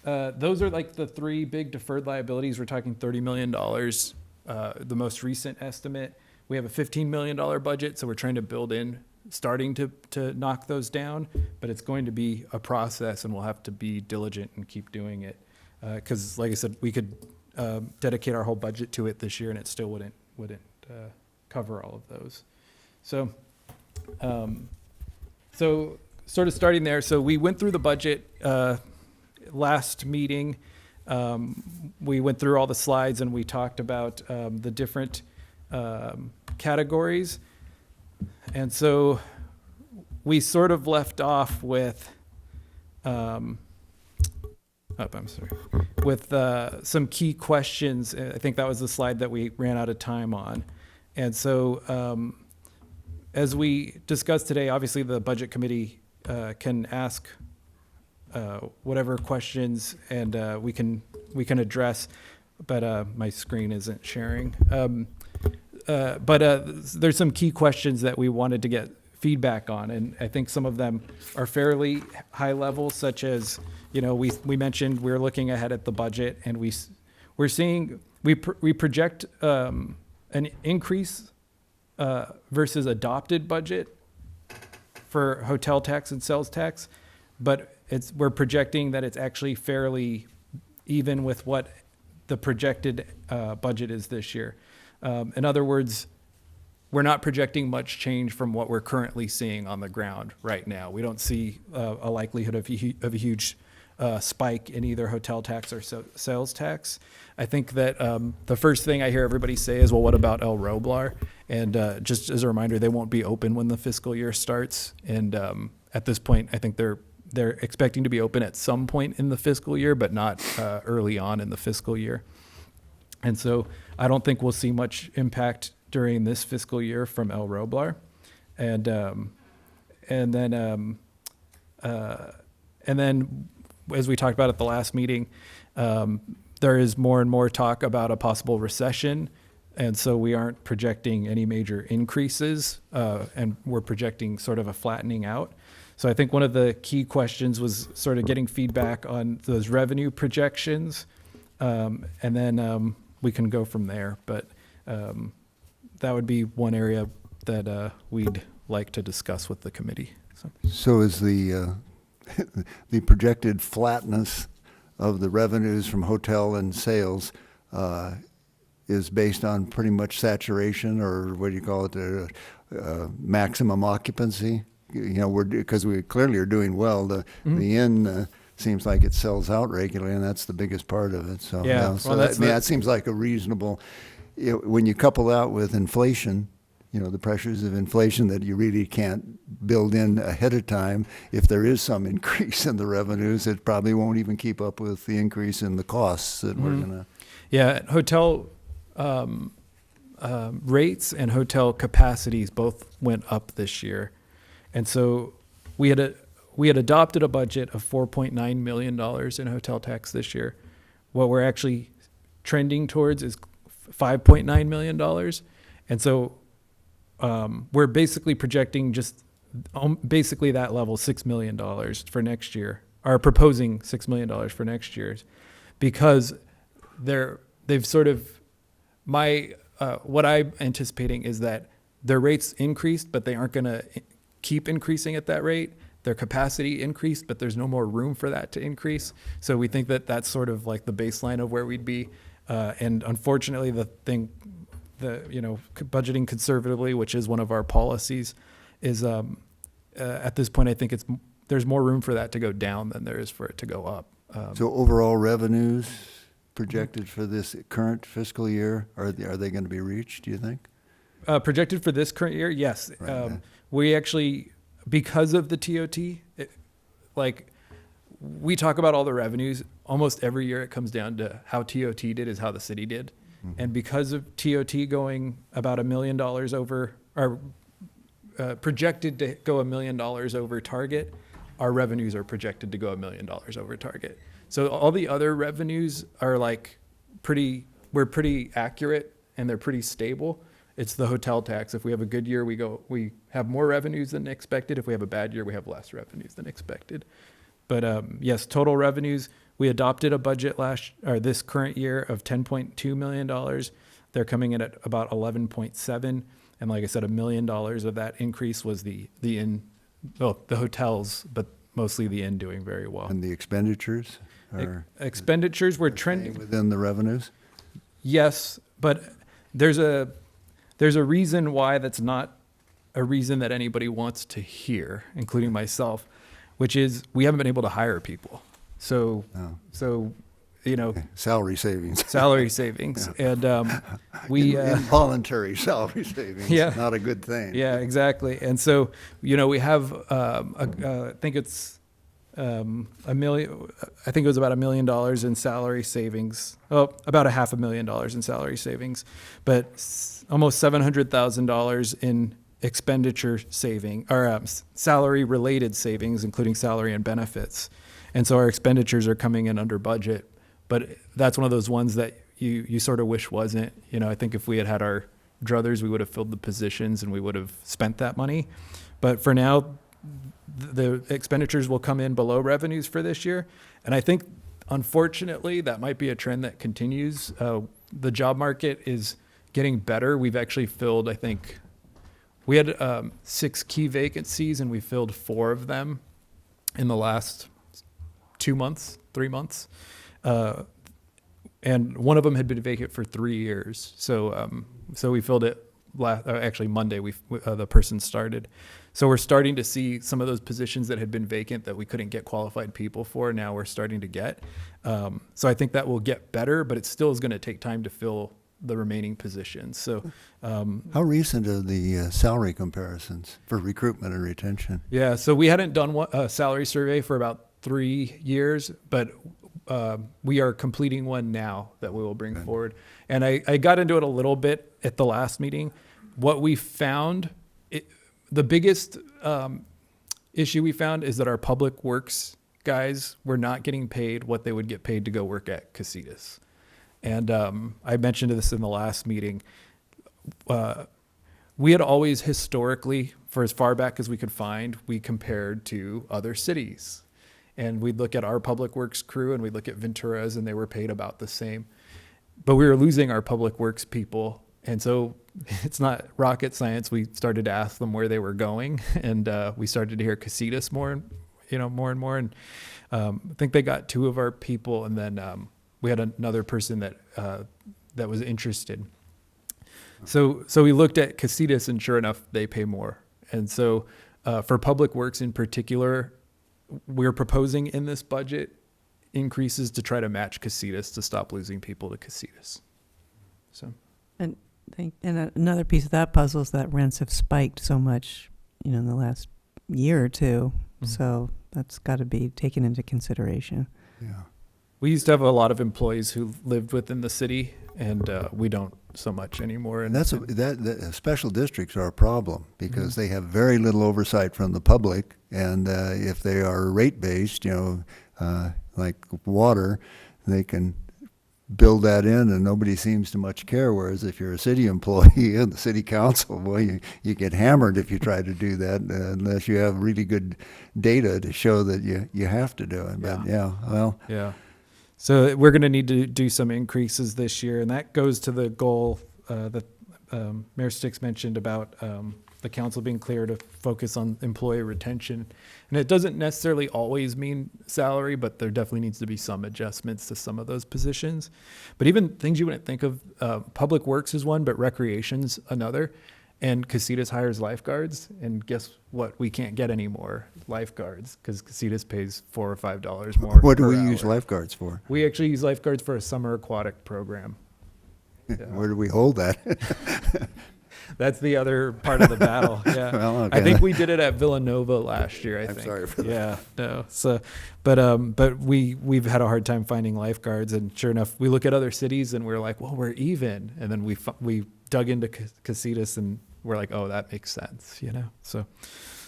those are like the three big deferred liabilities. We're talking $30 million. The most recent estimate, we have a $15 million budget, so we're trying to build in, starting to knock those down, but it's going to be a process, and we'll have to be diligent and keep doing it. Because, like I said, we could dedicate our whole budget to it this year, and it still wouldn't cover all of those. So sort of starting there. So we went through the budget last meeting. We went through all the slides, and we talked about the different categories. And so we sort of left off with with some key questions. I think that was the slide that we ran out of time on. And so as we discussed today, obviously the budget committee can ask whatever questions, and we can address, but my screen isn't sharing. There's some key questions that we wanted to get feedback on, and I think some of them are fairly high level, such as, we mentioned we're looking ahead at the budget, and we're seeing we project an increase versus adopted budget for hotel tax and sales tax, but we're projecting that it's actually fairly even with what the projected budget is this year. In other words, we're not projecting much change from what we're currently seeing on the ground right now. We don't see a likelihood of a huge spike in either hotel tax or sales tax. I think that the first thing I hear everybody say is, well, what about El Roblar? And just as a reminder, they won't be open when the fiscal year starts. And at this point, I think they're expecting to be open at some point in the fiscal year, but not early on in the fiscal year. And so I don't think we'll see much impact during this fiscal year from El Roblar. And then as we talked about at the last meeting, there is more and more talk about a possible recession. And so we aren't projecting any major increases, and we're projecting sort of a flattening out. So I think one of the key questions was sort of getting feedback on those revenue projections, and then we can go from there. But that would be one area that we'd like to discuss with the committee. So is the the projected flatness of the revenues from hotel and sales is based on pretty much saturation, or what do you call it, maximum occupancy? Because we clearly are doing well. The inn seems like it sells out regularly, and that's the biggest part of it. So Yeah, so well, that seems like a reasonable. When you couple that with inflation, the pressures of inflation that you really can't build in ahead of time. If there is some increase in the revenues, it probably won't even keep up with the increase in the costs that we're gonna. Yeah, hotel rates and hotel capacities both went up this year. And so we had adopted a budget of $4.9 million in hotel tax this year. What we're actually trending towards is $5.9 million. And so we're basically projecting just basically that level, $6 million for next year, or proposing $6 million for next year, because they've sort of what I'm anticipating is that their rates increased, but they aren't going to keep increasing at that rate. Their capacity increased, but there's no more room for that to increase. So we think that that's sort of like the baseline of where we'd be. And unfortunately, budgeting conservatively, which is one of our policies, is at this point, I think there's more room for that to go down than there is for it to go up. So overall revenues projected for this current fiscal year, are they going to be reached, do you think? Projected for this current year, yes. Right. We actually, because of the TOT, we talk about all the revenues. Almost every year it comes down to how TOT did is how the city did. Mm-hmm. And because of TOT going about $1 million over, or projected to go $1 million over target, our revenues are projected to go $1 million over target. So all the other revenues are we're pretty accurate and they're pretty stable. It's the hotel tax. If we have a good year, we have more revenues than expected. If we have a bad year, we have less revenues than expected. But yes, total revenues, we adopted a budget this current year of $10.2 million. They're coming in at about 11.7. And like I said, $1 million of that increase was the hotels, but mostly the inn doing very well. And the expenditures are Expenditures were staying trending. within the revenues? Yes, but there's a reason why that's not a reason that anybody wants to hear, including myself, which is we haven't been able to hire people. So, Oh. Salary savings. salary savings. And we, Involuntary salary savings, Yeah. not a good thing. yeah, exactly. And so, we have, I think it's $1 million, I think it was about $1 million in salary savings. Oh, about $500,000 in salary savings, but almost $700,000 in expenditure saving, or salary related savings, including salary and benefits. And so our expenditures are coming in under budget, but that's one of those ones that you sort of wish wasn't. I think if we had our druthers, we would have filled the positions and we would have spent that money. But for now, the expenditures will come in below revenues for this year. And I think, unfortunately, that might be a trend that continues. The job market is getting better. We've actually filled, I think, we had 6 key vacancies and we filled 4 of them in the last 3 months. And one of them had been vacant for 3 years. So we filled it actually Monday, the person started. So we're starting to see some of those positions that had been vacant that we couldn't get qualified people for. Now we're starting to get. So I think that will get better, but it still is going to take time to fill the remaining positions. So, How recent are the salary comparisons for recruitment and retention? yeah, so we hadn't done a salary survey for about 3 years, but we are completing one now that we will bring forward. And I got into it a little bit at the last meeting. What we found, the biggest issue we found is that our public works guys were not getting paid what they would get paid to go work at Casitas. And I mentioned this in the last meeting. We had always historically, for as far back as we could find, we compared to other cities. And we'd look at our public works crew and we'd look at Ventura's and they were paid about the same. But we were losing our public works people. And so it's not rocket science. We started to ask them where they were going. And we started to hear Casitas more and more. And I think they got 2 of our people. And then we had another person that was interested. So we looked at Casitas and sure enough, they pay more. And so for public works in particular, we're proposing in this budget increases to try to match Casitas to stop losing people to Casitas. So. And another piece of that puzzle is that rents have spiked so much, in the last year or two. Mhm. So that's got to be taken into consideration. Yeah. We used to have a lot of employees who lived within the city, and we don't so much anymore. And that special districts are a problem because they have very little oversight from the public, and if they are rate-based, like water, they can build that in and nobody seems to much care, whereas if you're a city employee and the city council, well, you get hammered if you try to do that unless you have really good data to show that you have to do it. But Yeah. well, Yeah. So we're going to need to do some increases this year, and that goes to the goal that Mayor Sticks mentioned about the council being clear to focus on employee retention. And it doesn't necessarily always mean salary, but there definitely needs to be some adjustments to some of those positions. But even things you wouldn't think of, Public Works is one, but Recreation's another. And Casitas hires lifeguards, and guess what? We can't get any more lifeguards because Casitas pays $4 or $5 more. What do per we use hour. lifeguards for? We actually use lifeguards for a summer aquatic program. Where do we hold that? That's the other part of the battle. Yeah, Well, okay. I think we did it at Villanova last year. I I'm think. sorry for that. Yeah, no. So, but we've had a hard time finding lifeguards, and sure enough, we look at other cities and we're like, well, we're even, and then we dug into Casitas and we're like, oh, that makes sense, you know. So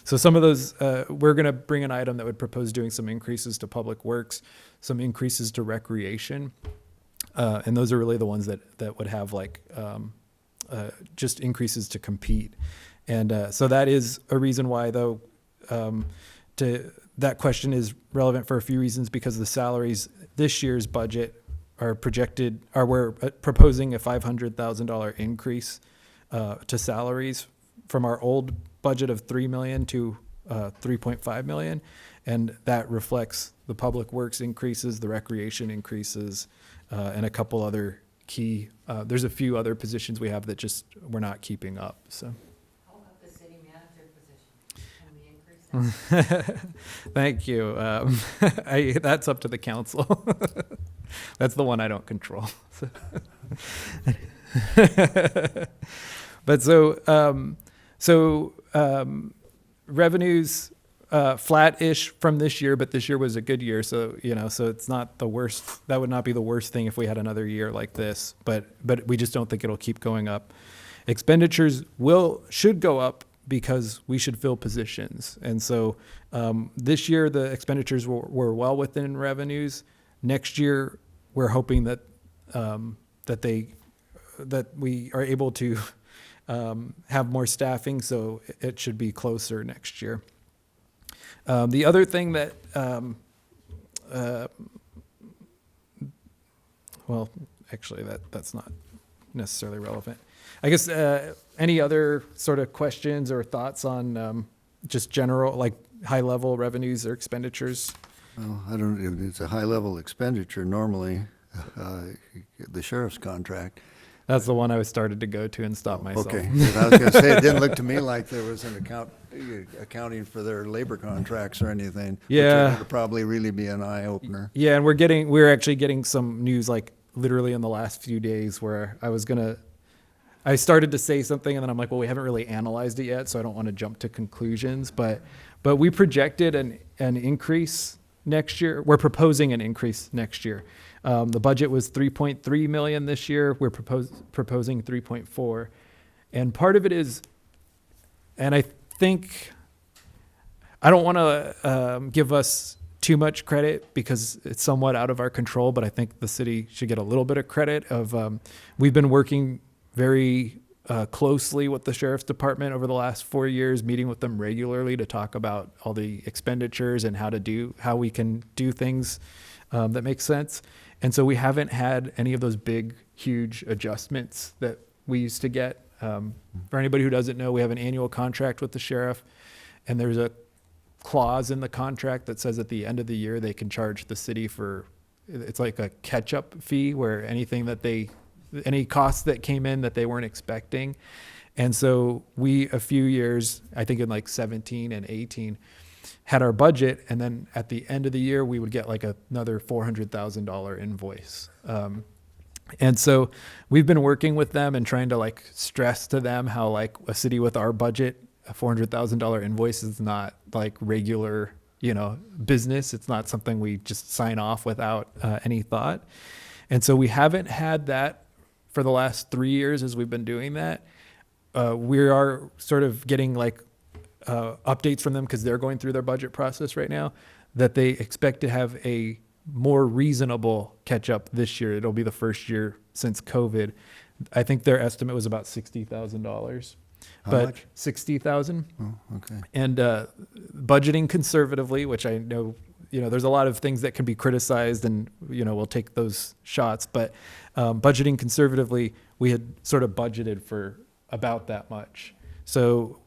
some of those we're going to bring an item that would propose doing some increases to Public Works, some increases to Recreation, and those are really the ones that would have like. Just increases to compete. And so that is a reason why, though, that question is relevant for a few reasons, because the salaries this year's budget are we're proposing a $500,000 increase to salaries from our old budget of $3 million to $3.5 million. And that reflects the Public Works increases, the Recreation increases, and a couple other key, there's a few other positions we have that just we're not keeping up. So How about the city manager position? Can we increase that? thank you. That's up to the council. That's the one I don't control. But so revenues flat-ish from this year, but this year was a good year, so so it's not the worst. That would not be the worst thing if we had another year like this, but we just don't think it'll keep going up. Expenditures should go up because we should fill positions, and so this year the expenditures were well within revenues. Next year we're hoping that we are able to have more staffing, so it should be closer next year. The other thing that, well, actually that's not necessarily relevant. I guess any other sort of questions or thoughts on just general, like high-level revenues or expenditures? Well, I don't, it's a high-level expenditure normally, the sheriff's contract. That's the one I was started to go to and stop myself. Okay, 'cause I was gonna say, it didn't look to me like there was an accounting for their labor contracts or anything. Yeah. Which would probably really be an eye-opener. Yeah, and we're actually getting some news like literally in the last few days where I started to say something and then I'm like, well, we haven't really analyzed it yet, so I don't want to jump to conclusions, but we projected an increase next year. We're proposing an increase next year. The budget was 3.3 million this year. We're proposing 3.4. And part of it is, and I think, I don't want to give us too much credit because it's somewhat out of our control, but I think the city should get a little bit of credit of, we've been working very closely with the sheriff's department over the last 4 years, meeting with them regularly to talk about all the expenditures and how we can do things that make sense. And so we haven't had any of those big, huge adjustments that we used to get. For anybody who doesn't know, we have an annual contract with the sheriff, and there's a clause in the contract that says at the end of the year they can charge the city for, it's like a catch-up fee where any costs that came in that they weren't expecting. And so we, a few years, I think in like 17 and 18, had our budget, and then at the end of the year we would get like another $400,000 invoice. And so we've been working with them and trying to like stress to them how like a city with our budget, a $400,000 invoice is not like regular, business. It's not something we just sign off without any thought. And so we haven't had that for the last 3 years as we've been doing that. We are sort of getting like updates from them because they're going through their budget process right now, that they expect to have a more reasonable catch up this year. It'll be the first year since COVID. I think their estimate was about $60,000. How much? 60,000. Oh, okay. And budgeting conservatively, which I know there's a lot of things that can be criticized, and, we'll take those shots. But budgeting conservatively, we had sort of budgeted for about that much. So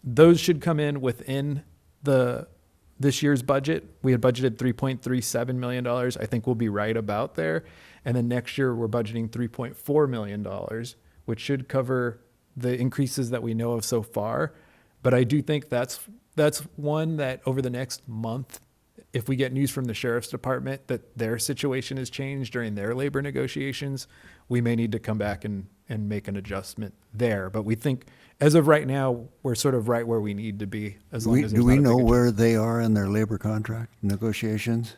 those should come in within this year's budget. We had budgeted $3.37 million. I think we'll be right about there. And then next year, we're budgeting $3.4 million, which should cover the increases that we know of so far. But I do think that's one that over the next month, if we get news from the sheriff's department that their situation has changed during their labor negotiations, we may need to come back and make an adjustment there. But we think, as of right now, we're sort of right where we need to be, as long as there's Do we not a know big where they are in their labor contract negotiations?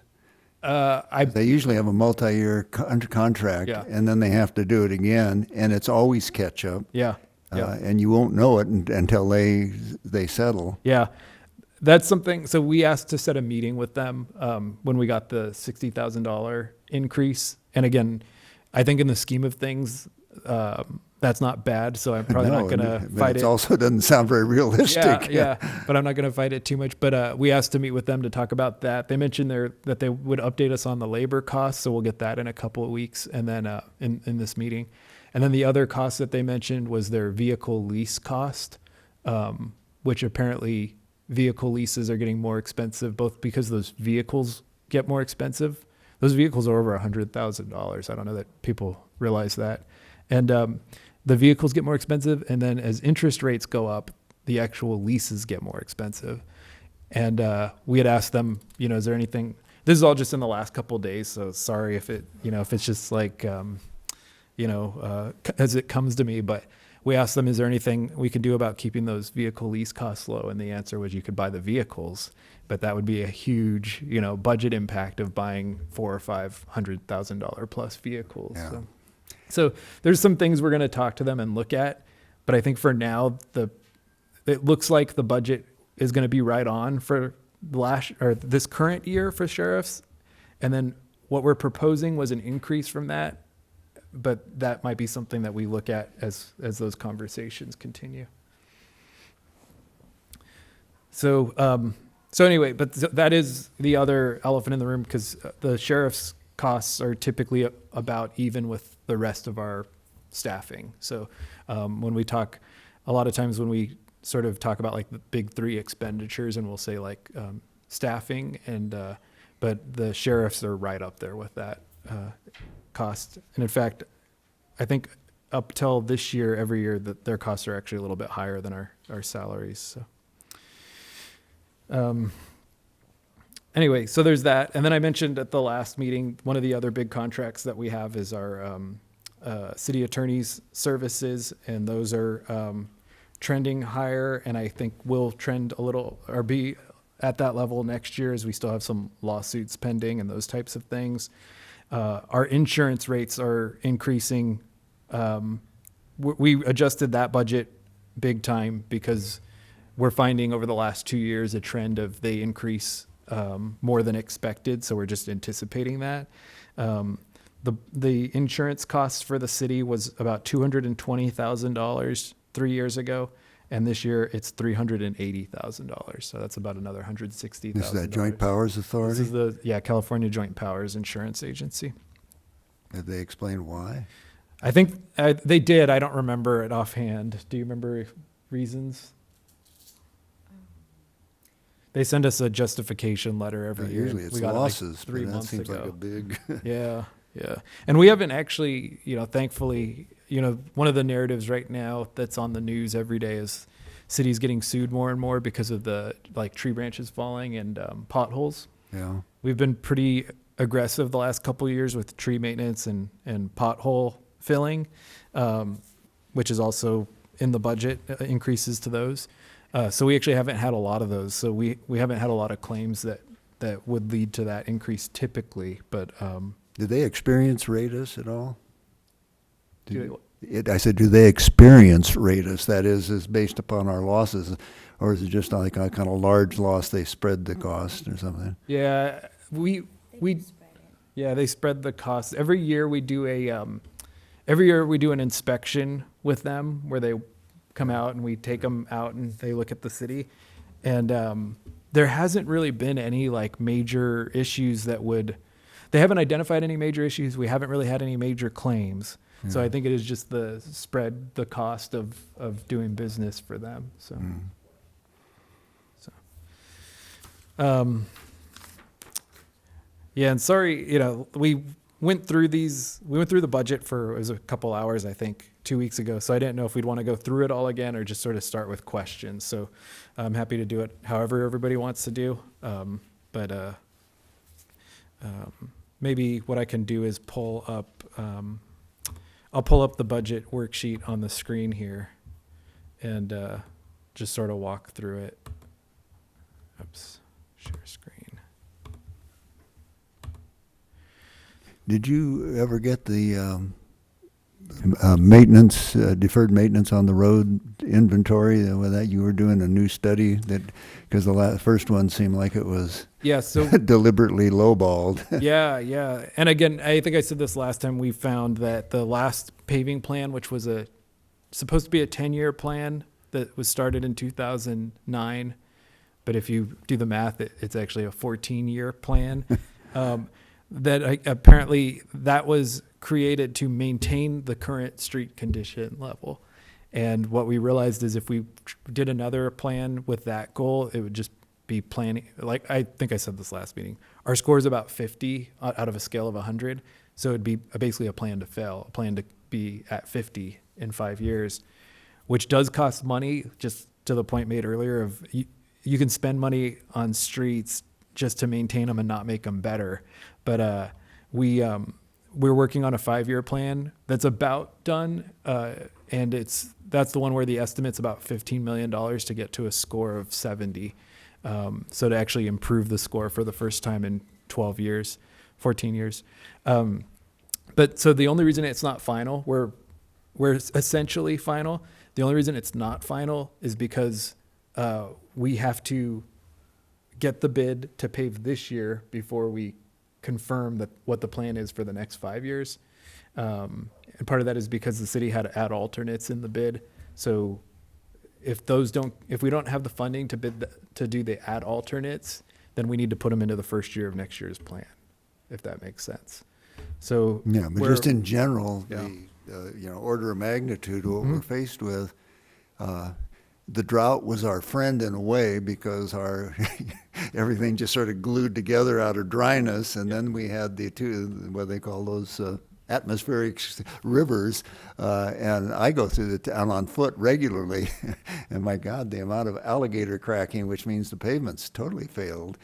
I They usually have a multi-year contract, Yeah. and then they have to do it again, and it's always catch-up. yeah. And you won't know it until they settle. Yeah, that's something. So we asked to set a meeting with them when we got the $60,000 increase. And again, I think in the scheme of things, that's not bad. So I'm probably not going to but fight it it. also doesn't sound very realistic. Yeah, but I'm not going to fight it too much. But we asked to meet with them to talk about that. They mentioned that they would update us on the labor costs, so we'll get that in a couple of weeks, and then in this meeting. And then the other cost that they mentioned was their vehicle lease cost, which apparently vehicle leases are getting more expensive, both because those vehicles get more expensive. Those vehicles are over $100,000. I don't know that people realize that. And the vehicles get more expensive, and then as interest rates go up, the actual leases get more expensive. And we had asked them, is there anything? This is all just in the last couple of days, so sorry if if it's just like as it comes to me. But we asked them, is there anything we could do about keeping those vehicle lease costs low? And the answer was you could buy the vehicles, but that would be a huge budget impact of buying $400,000 or $500,000 plus vehicles. Yeah. So there's some things we're going to talk to them and look at, but I think for now it looks like the budget is going to be right on for this current year for sheriffs, and then what we're proposing was an increase from that, but that might be something that we look at as those conversations continue. So anyway, but that is the other elephant in the room, because the sheriff's costs are typically about even with the rest of our staffing. So when we talk, a lot of times when we sort of talk about like the big three expenditures, and we'll say like staffing, but the sheriffs are right up there with that cost. And in fact, I think up till this year, every year, that their costs are actually a little bit higher than our salaries. So. Anyway, so there's that. And then I mentioned at the last meeting, one of the other big contracts that we have is our city attorney's services, and those are trending higher, and I think will trend a little or be at that level next year, as we still have some lawsuits pending and those types of things. Our insurance rates are increasing. We adjusted that budget big time because we're finding over the last 2 years a trend of they increase more than expected. So we're just anticipating that. The insurance costs for the city was about $220,000 3 years ago. And this year it's $380,000. So that's about another $160,000. This is that Joint Powers Authority? This is the California Joint Powers Insurance Agency. Did they explain why? I think they did. I don't remember it offhand. Do you remember reasons? They send us a justification letter every year. Usually it's We got it, losses, like 3 but that months seems ago. like a big. Yeah. And we haven't actually, thankfully, one of the narratives right now that's on the news every day is cities getting sued more and more because of the tree branches falling and potholes. Yeah. We've been pretty aggressive the last couple of years with tree maintenance and pothole filling, which is also in the budget, increases to those. So we actually haven't had a lot of those. So we haven't had a lot of claims that would lead to that increase typically, but Did they experience rate us at all? do I said, do they experience rate us? That is based upon our losses, or is it just like a kind of large loss, they spread the cost or something? yeah, they spread the costs. Every year we do an inspection with them where they come out and we take them out and they look at the city. And there hasn't really been any like major issues they haven't identified any major issues. We haven't really had any major claims. So I think it is just the cost of doing business for them. So, yeah, and sorry, we went through the budget it was a couple hours, I think, 2 weeks ago. So I didn't know if we'd want to go through it all again or just sort of start with questions. So I'm happy to do it however everybody wants to do. Maybe what I can do is I'll pull up the budget worksheet on the screen here and just sort of walk through it. Oops, share screen. Did you ever get the maintenance, deferred maintenance on the road inventory? With that, you were doing a new study because the first one seemed like it was Yeah, so deliberately lowballed. yeah. And again, I think I said this last time, we found that the last paving plan, which was supposed to be a 10-year plan that was started in 2009, but if you do the math, it's actually a 14-year plan. Apparently that was created to maintain the current street condition level. And what we realized is if we did another plan with that goal, it would just be planning. Like I think I said this last meeting, our score is about 50 out of a scale of 100. So it'd be basically a plan to fail, a plan to be at 50 in 5 years, which does cost money, just to the point made earlier of you can spend money on streets just to maintain them and not make them better. But we're working on a 5-year plan that's about done, and that's the one where the estimate's about $15 million to get to a score of 70. So to actually improve the score for the first time in 14 years. But so the only reason it's not final, we're essentially final. The only reason it's not final is because we have to get the bid to pave this year before we confirm what the plan is for the next 5 years. And part of that is because the city had to add alternates in the bid. So if we don't have the funding to do the add alternates, then we need to put them into the first year of next year's plan, if that makes sense. So Yeah, but just in general, Yeah. the order of magnitude, what we're faced with, the drought was our friend in a way because everything just sort of glued together out of dryness, and then we had the two, what they call those atmospheric rivers, and I go through the town on foot regularly, and my God, the amount of alligator cracking, which means the pavement's totally failed.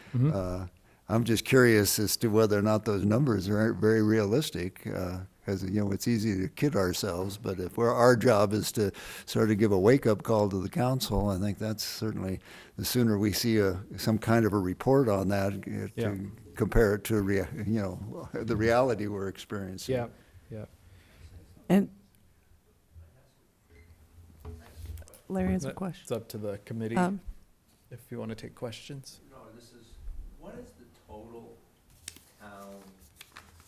I'm just curious as to whether or not those numbers are very realistic, because it's easy to kid ourselves, but if our job is to sort of give a wake-up call to the council, I think that's certainly, the sooner we see some kind of a report on that, to compare it to the reality we're experiencing. Yeah. And Larry has a question. It's up to the committee if you want to take questions. No, what is the total town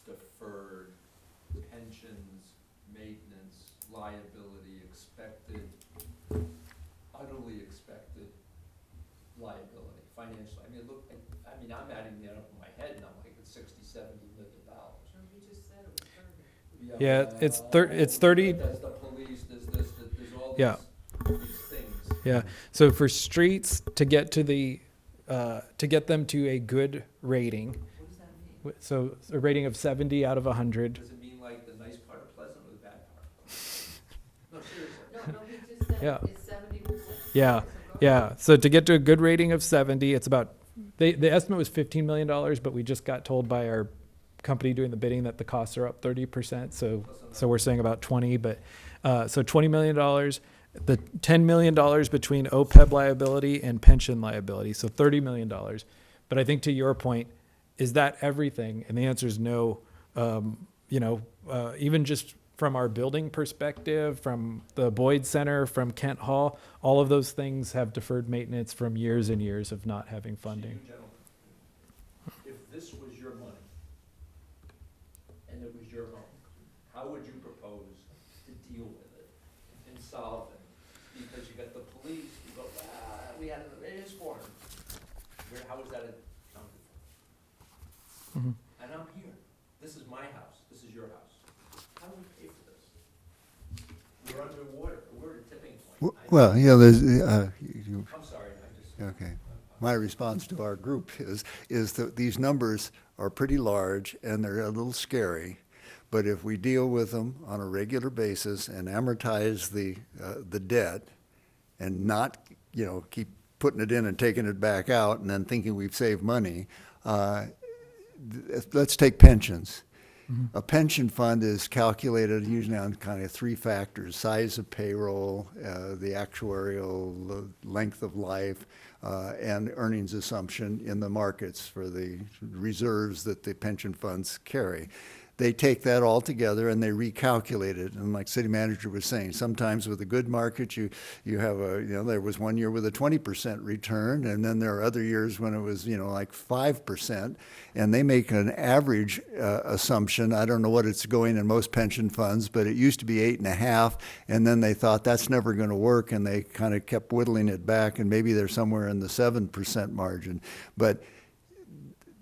deferred pensions, maintenance, liability, utterly expected liability, financial? I'm adding that up in my head now, like it's $60-70 million. You just said it was 30. Yeah, it's 30. There's the police, there's this, there's all Yeah. these things. Yeah. So for streets to get to to get them to a good rating, What does that mean? so a rating of 70 out of 100. Does it mean like the nice part of Pleasant or the bad part? No, seriously. No, he just said Yeah. it's 70%. Yeah. Yeah. So to get to a good rating of 70, it's about the estimate was $15 million, but we just got told by our company doing the bidding that the costs are up 30%. So we're saying about 20, but so $20 million. The $10 million between OPEB liability and pension liability, so $30 million. But I think to your point, is that everything? And the answer is no. Even just from our building perspective, from the Boyd Center, from Kent Hall, all of those things have deferred maintenance from years and years of not having funding. If this was your money, and it was your home, how would you propose to deal with it and solve it? Because you got the police, you go, we had it is for him. How is that accounted for? Mhm. And I'm here. This is my house. This is your house. How do we pay for this? We're underwater. We're at a tipping point. Well, you know, there's, I'm sorry, I just. okay. My response to our group is that these numbers are pretty large and they're a little scary. But if we deal with them on a regular basis and amortize the debt and not, you know, keep putting it in and taking it back out and then thinking we've saved money, let's take pensions. A pension fund is calculated usually on kind of three factors: size of payroll, the actuarial length of life, and earnings assumption in the markets for the reserves that the pension funds carry. They take that all together and they recalculate it. And like city manager was saying, sometimes with a good market, you have there was one year with a 20% return, and then there are other years when it was, like 5%. And they make an average assumption. I don't know what it's going in most pension funds, but it used to be 8.5, and then they thought that's never going to work, and they kind of kept whittling it back, and maybe they're somewhere in the 7% margin. But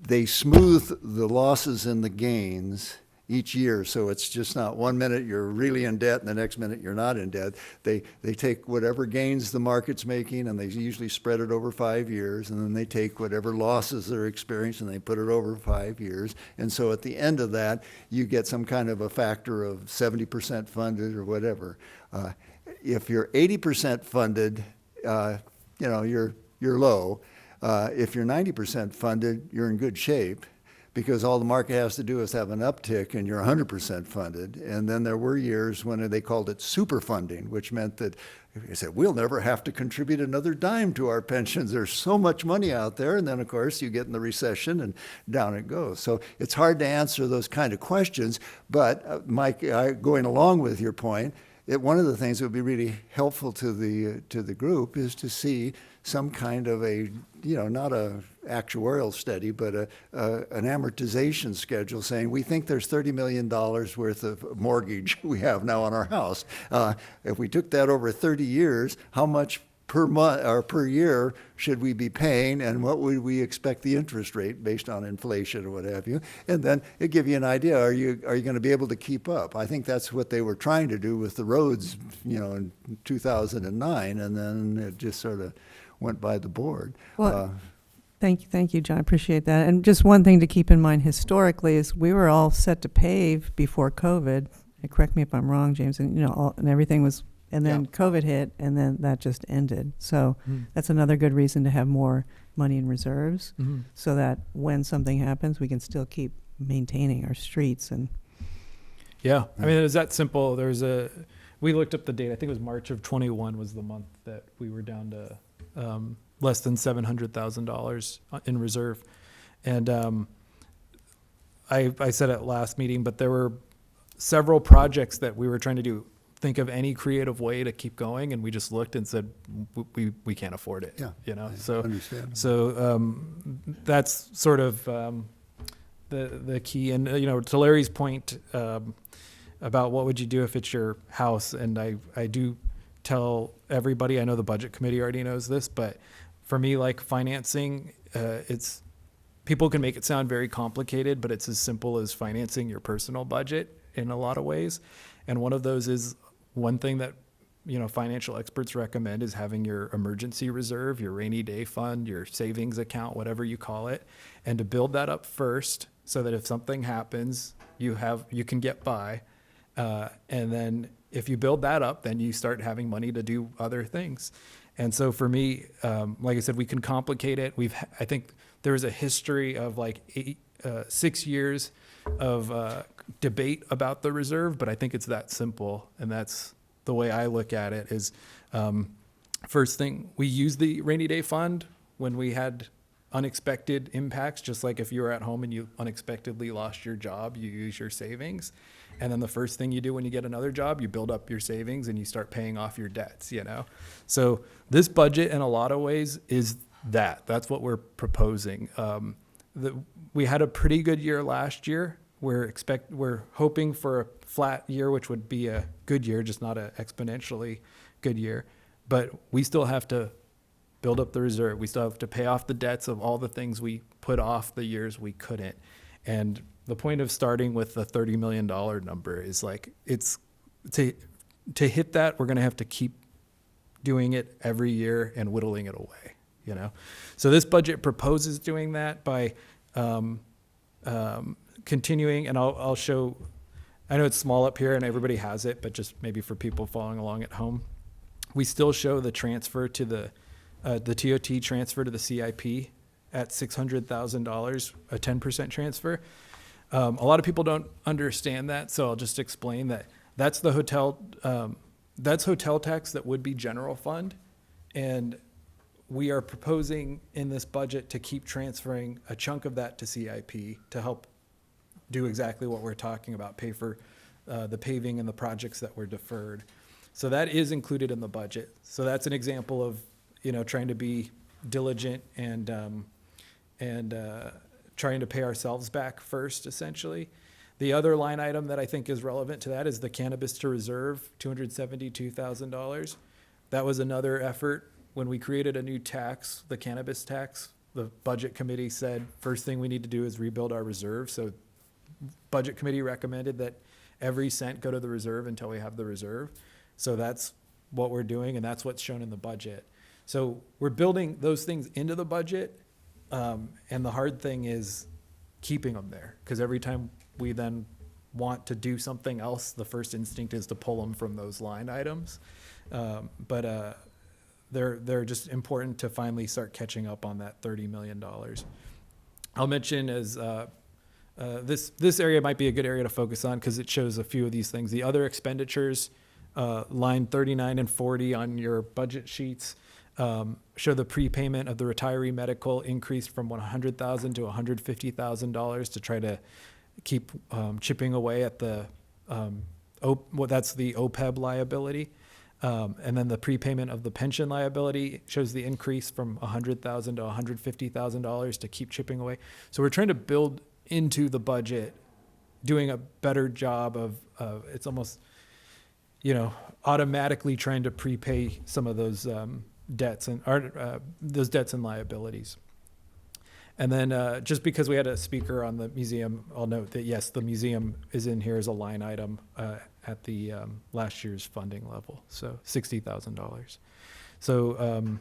they smooth the losses and the gains each year, so it's just not 1 minute you're really in debt and the next minute you're not in debt. They take whatever gains the market's making, and they usually spread it over 5 years, and then they take whatever losses they're experiencing and they put it over 5 years. And so at the end of that, you get some kind of a factor of 70% funded or whatever. If you're 80% funded, you're low. If you're 90% funded, you're in good shape, because all the market has to do is have an uptick and you're 100% funded. And then there were years when they called it super funding, which meant that they said, we'll never have to contribute another dime to our pensions. There's so much money out there. And then, of course, you get in the recession and down it goes. So it's hard to answer those kind of questions. But, Mike, going along with your point, one of the things that would be really helpful to the group is to see some kind of a, not a actuarial study, but an amortization schedule saying we think there's $30 million worth of mortgage we have now on our house. If we took that over 30 years, how much per month or per year should we be paying, and what would we expect the interest rate based on inflation or what have you? And then it give you an idea, are you going to be able to keep up? I think that's what they were trying to do with the roads, in 2009, and then it just sort of went by the board. Well, Thank you, John. I appreciate that. And just one thing to keep in mind historically is we were all set to pave before COVID. And correct me if I'm wrong, James. And and everything was, and then COVID hit, and then that just ended. So that's another good reason to have more money in reserves, so that when something happens, we can still keep maintaining our streets. And Yeah, I mean, it was that simple. We looked up the date. I think it was March of 21 was the month that we were down to less than $700,000 in reserve. And I said at last meeting, but there were several projects that we were trying to think of any creative way to keep going, and we just looked and said we can't afford it. Yeah, So understand. so that's sort of the key. And to Larry's point about what would you do if it's your house, and I do tell everybody, I know the budget committee already knows this, but for me, like financing, people can make it sound very complicated, but it's as simple as financing your personal budget in a lot of ways. And one of those is, one thing that financial experts recommend is having your emergency reserve, your rainy day fund, your savings account, whatever you call it, and to build that up first so that if something happens, you can get by. And then if you build that up, then you start having money to do other things. And so for me, like I said, we can complicate it. I think there was a history of 6 years of debate about the reserve, but I think it's that simple. And that's the way I look at it is, first thing, we use the rainy day fund when we had unexpected impacts, just like if you were at home and you unexpectedly lost your job, you use your savings. And then the first thing you do when you get another job, you build up your savings and you start paying off your debts, So this budget in a lot of ways is that's what we're proposing. We had a pretty good year last year. We're hoping for a flat year, which would be a good year, just not an exponentially good year. But we still have to build up the reserve. We still have to pay off the debts of all the things we put off the years we couldn't. And the point of starting with the $30 million number is like, it's to hit that, we're going to have to keep doing it every year and whittling it away, you know? So this budget proposes doing that by continuing, and I'll show, I know it's small up here and everybody has it, but just maybe for people following along at home, we still show the transfer to the TOT transfer to the CIP at $600,000, a 10% transfer. A lot of people don't understand that, so I'll just explain that that's the hotel, that's hotel tax that would be general fund. And we are proposing in this budget to keep transferring a chunk of that to CIP to help do exactly what we're talking about, pay for the paving and the projects that were deferred. So that is included in the budget. So that's an example of, you know, trying to be diligent and trying to pay ourselves back first, essentially. The other line item that I think is relevant to that is the cannabis to reserve, $272,000. That was another effort when we created a new tax, the cannabis tax. The budget committee said, first thing we need to do is rebuild our reserve. So budget committee recommended that every cent go to the reserve until we have the reserve. So that's what we're doing, and that's what's shown in the budget. So we're building those things into the budget, and the hard thing is keeping them there, because every time we then want to do something else, the first instinct is to pull them from those line items. But they're just important to finally start catching up on that $30 million. I'll mention as this area might be a good area to focus on because it shows a few of these things. The other expenditures, line 39 and 40 on your budget sheets, show the prepayment of the retiree medical increased from $100,000 to $150,000 to try to keep chipping away at the that's the OPEB liability. And then the prepayment of the pension liability shows the increase from $100,000 to $150,000 to keep chipping away. So we're trying to build into the budget, doing a better job of it's almost, you know, automatically trying to prepay some of those debts and those debts and liabilities. And then just because we had a speaker on the museum, I'll note that yes, the museum is in here as a line item at the last year's funding level, so $60,000. So,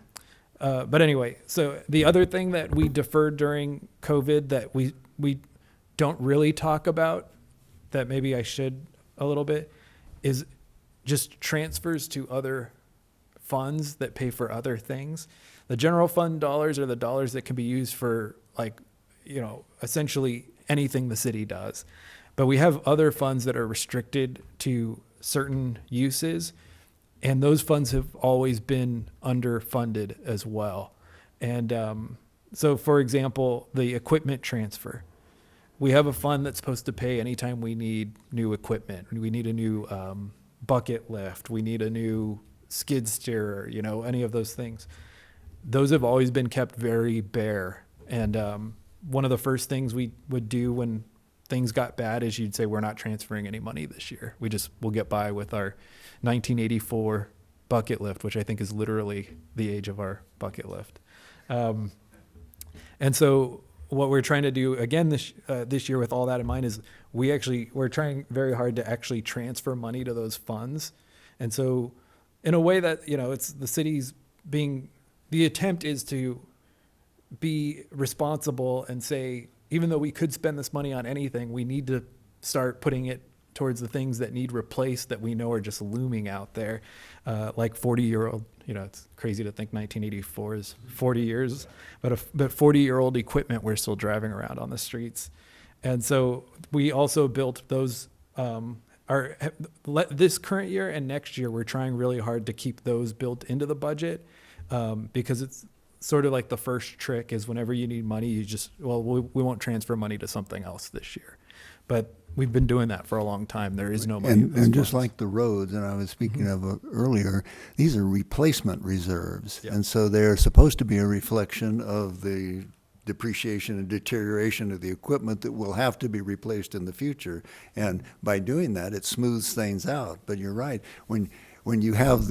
but anyway, so the other thing that we deferred during COVID that we don't really talk about, that maybe I should a little bit, is just transfers to other funds that pay for other things. The general fund dollars are the dollars that can be used for, like, you know, essentially anything the city does. But we have other funds that are restricted to certain uses, and those funds have always been underfunded as well. And so, for example, the equipment transfer. We have a fund that's supposed to pay anytime we need new equipment. We need a new bucket lift. We need a new skid steer, you know, any of those things. Those have always been kept very bare. And one of the first things we would do when things got bad is you'd say, we're not transferring any money this year. We'll get by with our 1984 bucket lift, which I think is literally the age of our bucket lift. And so what we're trying to do again this year with all that in mind is we're trying very hard to actually transfer money to those funds. And so in a way that, you know, it's the city's the attempt is to be responsible and say, even though we could spend this money on anything, we need to start putting it towards the things that need replaced that we know are just looming out there, like 40-year-old, you know, it's crazy to think 1984 is 40 years, but 40-year-old equipment we're still driving around on the streets. And so we also built those, this current year and next year, we're trying really hard to keep those built into the budget, because it's sort of like the first trick is whenever you need money, we won't transfer money to something else this year. But we've been doing that for a long time. There is no money. And just like the roads, and I was speaking of earlier, these are replacement reserves. Yeah. And so they're supposed to be a reflection of the depreciation and deterioration of the equipment that will have to be replaced in the future. And by doing that, it smooths things out. But you're right. when you have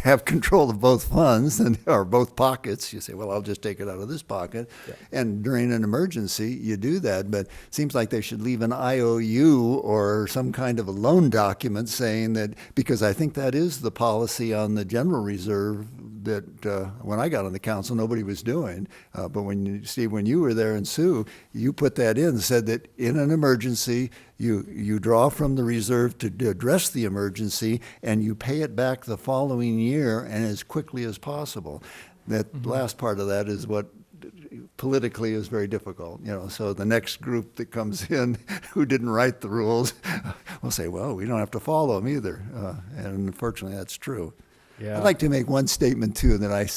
have control of both funds or both pockets, you say, well, I'll just take it out of this pocket. Yeah. And during an emergency, you do that. But it seems like they should leave an IOU or some kind of a loan document saying that, because I think that is the policy on the general reserve that when I got on the council, nobody was doing. But when you were there, and Sue, you put that in, said that in an emergency, you draw from the reserve to address the emergency, and you pay it back the following year and as quickly as possible. That last part of that is what politically is very difficult, so the next group that comes in who didn't write the rules will say, well, we don't have to follow them either. And unfortunately, that's true. Yeah. I'd like to make one statement, too, that I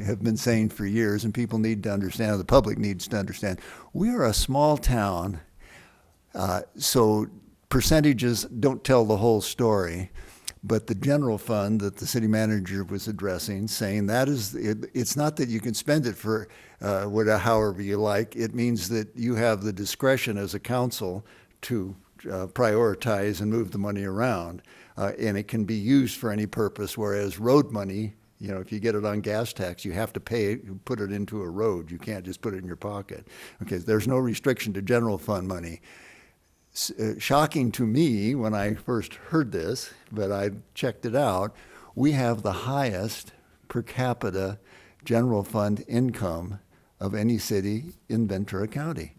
have been saying for years, and people need to understand, the public needs to understand. We are a small town, so percentages don't tell the whole story. But the general fund that the city manager was addressing, saying that it's not that you can spend it for however you like. It means that you have the discretion as a council to prioritize and move the money around. And it can be used for any purpose, whereas road money, if you get it on gas tax, you have to pay it, you put it into a road. You can't just put it in your pocket. Okay, there's no restriction to general fund money. Shocking to me when I first heard this, but I checked it out, we have the highest per capita general fund income of any city in Ventura County.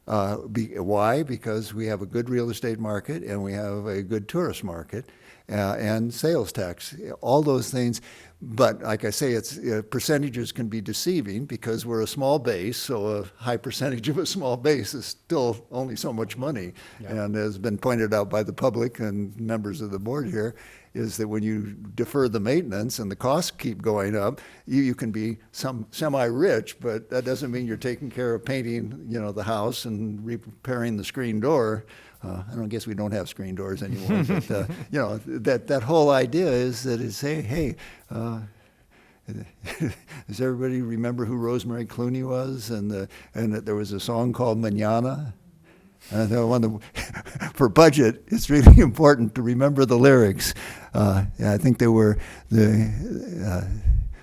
Why? Because we have a good real estate market and we have a good tourist market and sales tax, all those things. But like I say, percentages can be deceiving because we're a small base, so a high percentage of a small base is still only so much money. Yeah. And as been pointed out by the public and members of the board here, is that when you defer the maintenance and the costs keep going up, you can be semi-rich, but that doesn't mean you're taking care of painting, the house and repairing the screen door. I don't guess we don't have screen doors anymore, but that whole idea is that it's saying, hey, does everybody remember who Rosemary Clooney was, and that there was a song called Mañana? For budget, it's really important to remember the lyrics. I think they were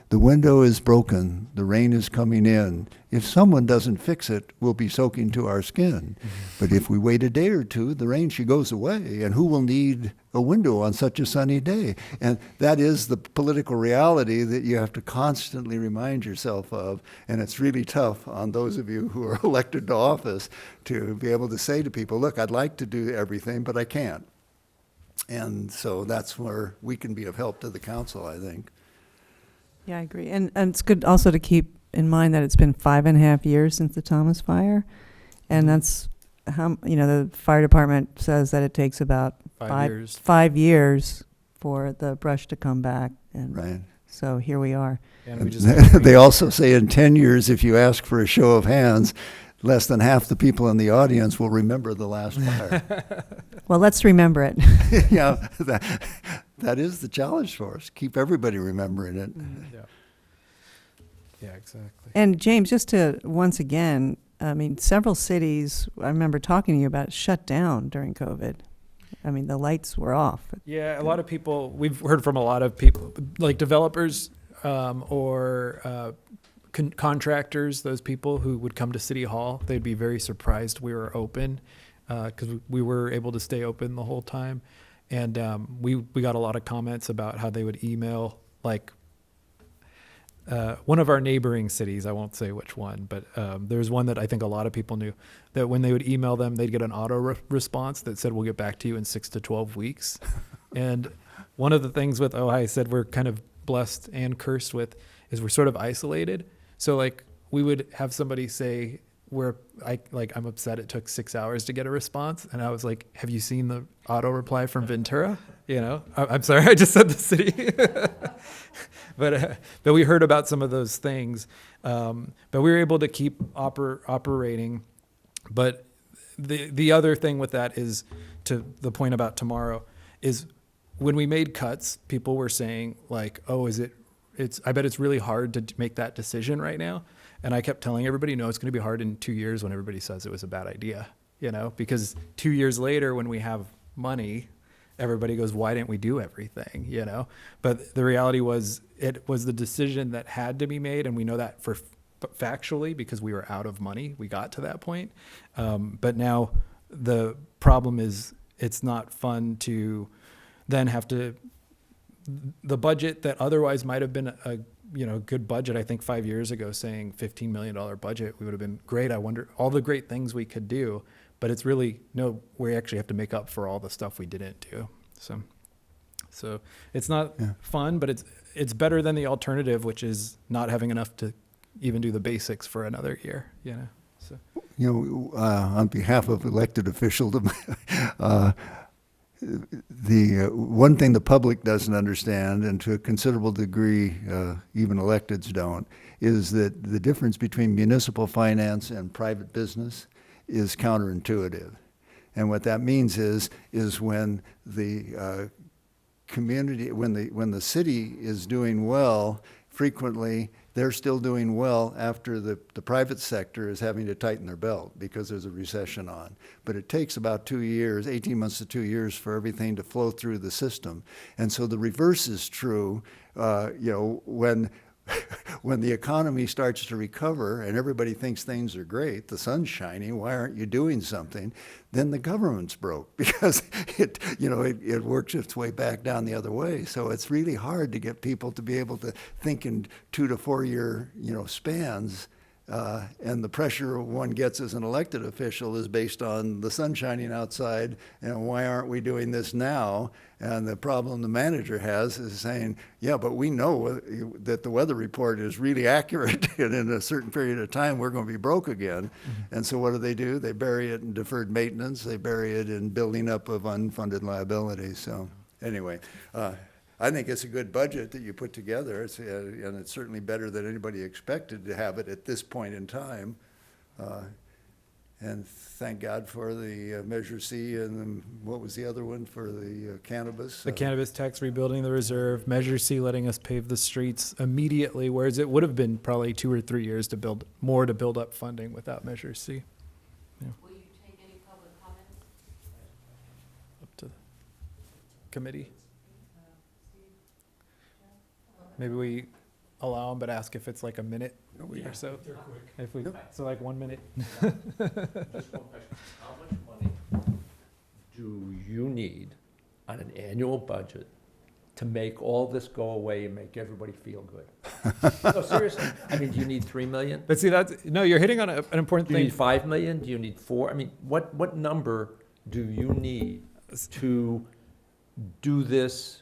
the window is broken, the rain is coming in. If someone doesn't fix it, we'll be soaking to our skin. But if we wait a day or two, the rain, she goes away. And who will need a window on such a sunny day? And that is the political reality that you have to constantly remind yourself of. And it's really tough on those of you who are elected to office to be able to say to people, look, I'd like to do everything, but I can't. And so that's where we can be of help to the council, I think. Yeah, I agree. And it's good also to keep in mind that it's been 5.5 years since the Thomas fire. And that's how, the fire department says that it takes about 5 years for the brush to come back. And Right. so here we are. And we just have to They also say in 10 years, if you ask for a show of hands, less than half the people in the audience will remember the last fire. Well, let's remember it. Yeah, that is the challenge for us. Keep everybody remembering it. Yeah, exactly. And James, just to, once again, several cities, I remember talking to you about, shut down during COVID. The lights were off. Yeah, a lot of people, we've heard from a lot of people, like developers or contractors, those people who would come to City Hall, they'd be very surprised we were open because we were able to stay open the whole time. And we got a lot of comments about how they would email, like, one of our neighboring cities, I won't say which one, but there's one that I think a lot of people knew, that when they would email them, they'd get an auto response that said, we'll get back to you in 6 to 12 weeks. And one of the things with Ojai said we're kind of blessed and cursed with is we're sort of isolated. So like we would have somebody say, I'm upset it took 6 hours to get a response. And I was like, have you seen the auto reply from Ventura? I'm sorry, I just said the city. But we heard about some of those things. But we were able to keep operating. But the other thing with that is, to the point about tomorrow, is when we made cuts, people were saying like, oh, I bet it's really hard to make that decision right now. And I kept telling everybody, no, it's going to be hard in 2 years when everybody says it was a bad idea, because 2 years later when we have money everybody goes, why didn't we do everything, you know? But the reality was, it was the decision that had to be made, and we know that for factually because we were out of money. We got to that point. But now the problem is it's not fun to then have to, the budget that otherwise might have been a good budget, I think 5 years ago, saying $15 million budget, we would have been great. I wonder all the great things we could do, but it's really, no, we actually have to make up for all the stuff we didn't do. So it's not fun, but it's better than the alternative, which is not having enough to even do the basics for another year, you know? So. On behalf of elected officialdom, the one thing the public doesn't understand, and to a considerable degree even electeds don't, is that the difference between municipal finance and private business is counterintuitive. And what that means is when the community, when the city is doing well, frequently they're still doing well after the private sector is having to tighten their belt because there's a recession on. But it takes about 2 years, 18 months to 2 years for everything to flow through the system. And so the reverse is true, when the economy starts to recover and everybody thinks things are great, the sun's shining, why aren't you doing something? Then the government's broke because it works its way back down the other way. So it's really hard to get people to be able to think in 2 to 4 year, spans. And the pressure one gets as an elected official is based on the sun shining outside and why aren't we doing this now? And the problem the manager has is saying, yeah, but we know that the weather report is really accurate and in a certain period of time we're going to be broke again. Mm-hmm. And so what do? They bury it in deferred maintenance. They bury it in building up of unfunded liabilities. So anyway, I think it's a good budget that you put together, and it's certainly better than anybody expected to have it at this point in time. And thank God for the Measure C, and what was the other one for the cannabis? The cannabis tax, rebuilding the reserve, Measure C letting us pave the streets immediately, whereas it would have been probably 2 or 3 years to build up funding without Measure C. Yeah. Will you take any public comments? Up to the committee. Maybe we allow them, but ask if it's like a minute or so. If we, so like 1 minute. Just one question. How much money do you need on an annual budget to make all this go away and make everybody feel good? No, seriously. I mean, do you need 3 million? But see, you're hitting on an important Do you thing. need 5 million? Do you need 4? I mean, what number do you need to do this,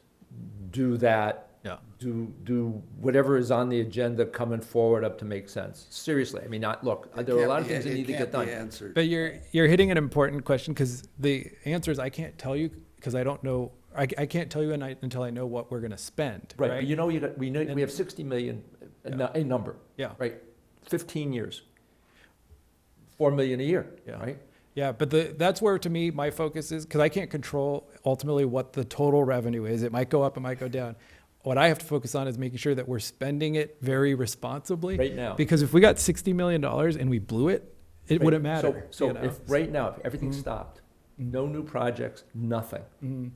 do that? Yeah. Do whatever is on the agenda coming forward up to make sense? Seriously, I mean, look, there are a lot of things that need to get done. But you're hitting an important question, because the answer is I can't tell you because I don't know. I can't tell you until I know what we're going to spend. Right, Right. but we have 60 million, a number. Yeah. Right, 15 years, 4 million a year, Yeah. right? Yeah, but that's where, to me, my focus is, because I can't control ultimately what the total revenue is. It might go up, it might go down. What I have to focus on is making sure that we're spending it very responsibly. Right now. Because if we got $60 million and we blew it, it wouldn't matter. So you know? if right now, if everything Mm-hmm. stopped, no new projects, nothing, Mhm.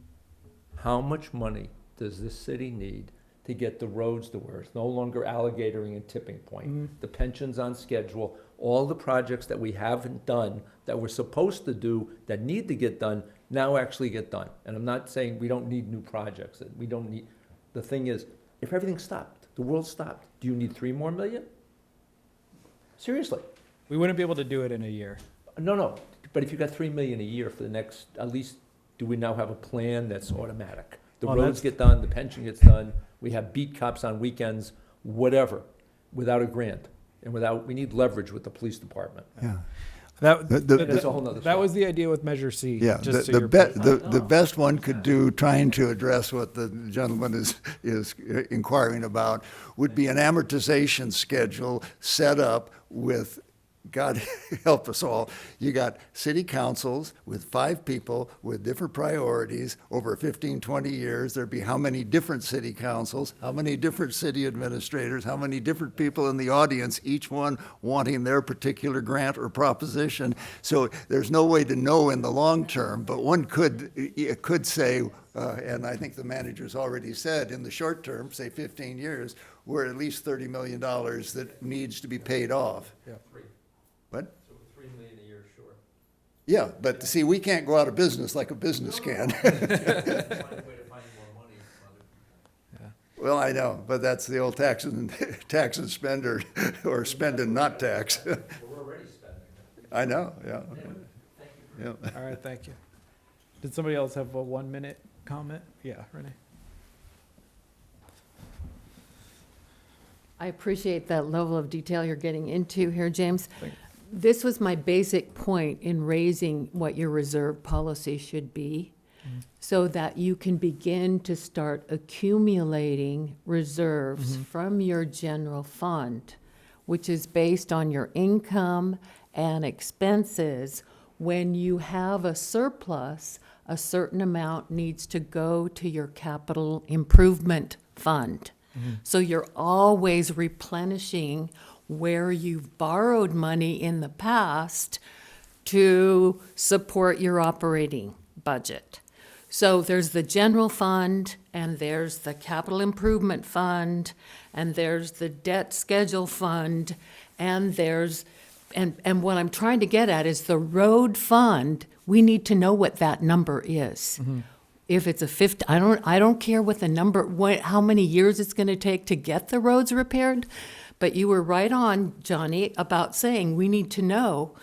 how much money does this city need to get the roads to where it's no longer alligatoring and tipping point? Mhm. The pensions on schedule, all the projects that we haven't done, that we're supposed to do, that need to get done, now actually get done. And I'm not saying we don't need new projects, that we don't need, the thing is, if everything stopped, the world stopped, do you need 3 more million? Seriously? We wouldn't be able to do it in a year. No, but if you got 3 million a year for the next, at least, do we now have a plan that's automatic? The Well, roads that's- get done, the pension gets done, we have beat cops on weekends, whatever, without a grant, and we need leverage with the police department. Yeah. That, That's a whole nother that was story. the idea with Measure C. Yeah, just to the your point. the best one could do, trying to address what the gentleman is inquiring about, would be an amortization schedule set up with God help us all, you got city councils with 5 people with different priorities over 15, 20 years. There'd be how many different city councils, how many different city administrators, how many different people in the audience, each one wanting their particular grant or proposition. So there's no way to know in the long term, but one could say, and I think the manager's already said, in the short term, say 15 years, we're at least $30 million that needs to be paid off. Yeah. What? So $3 million a year, sure. Yeah, but see, we can't go out of business like a business can. Well, I know, but that's the old tax and spend or spend and not tax. We're already spending. I know, yeah. Yeah. All right, thank you. Did somebody else have a 1-minute comment? Yeah, Renee. I appreciate that level of detail you're getting into here, James. Thank you. This was my basic point in raising what your reserve policy should be, so that you can begin to start accumulating reserves from your general fund, which is based on your income and expenses. When you have a surplus, a certain amount needs to go to your capital improvement fund. So you're always replenishing where you've borrowed money in the past to support your operating budget. So there's the general fund, and there's the capital improvement fund, and there's the debt schedule fund, and there's, and what I'm trying to get at is the road fund, we need to know what that number is. If it's a 50, I don't care what the number, how many years it's gonna take to get the roads repaired, but you were right on, Johnny, about saying we need to know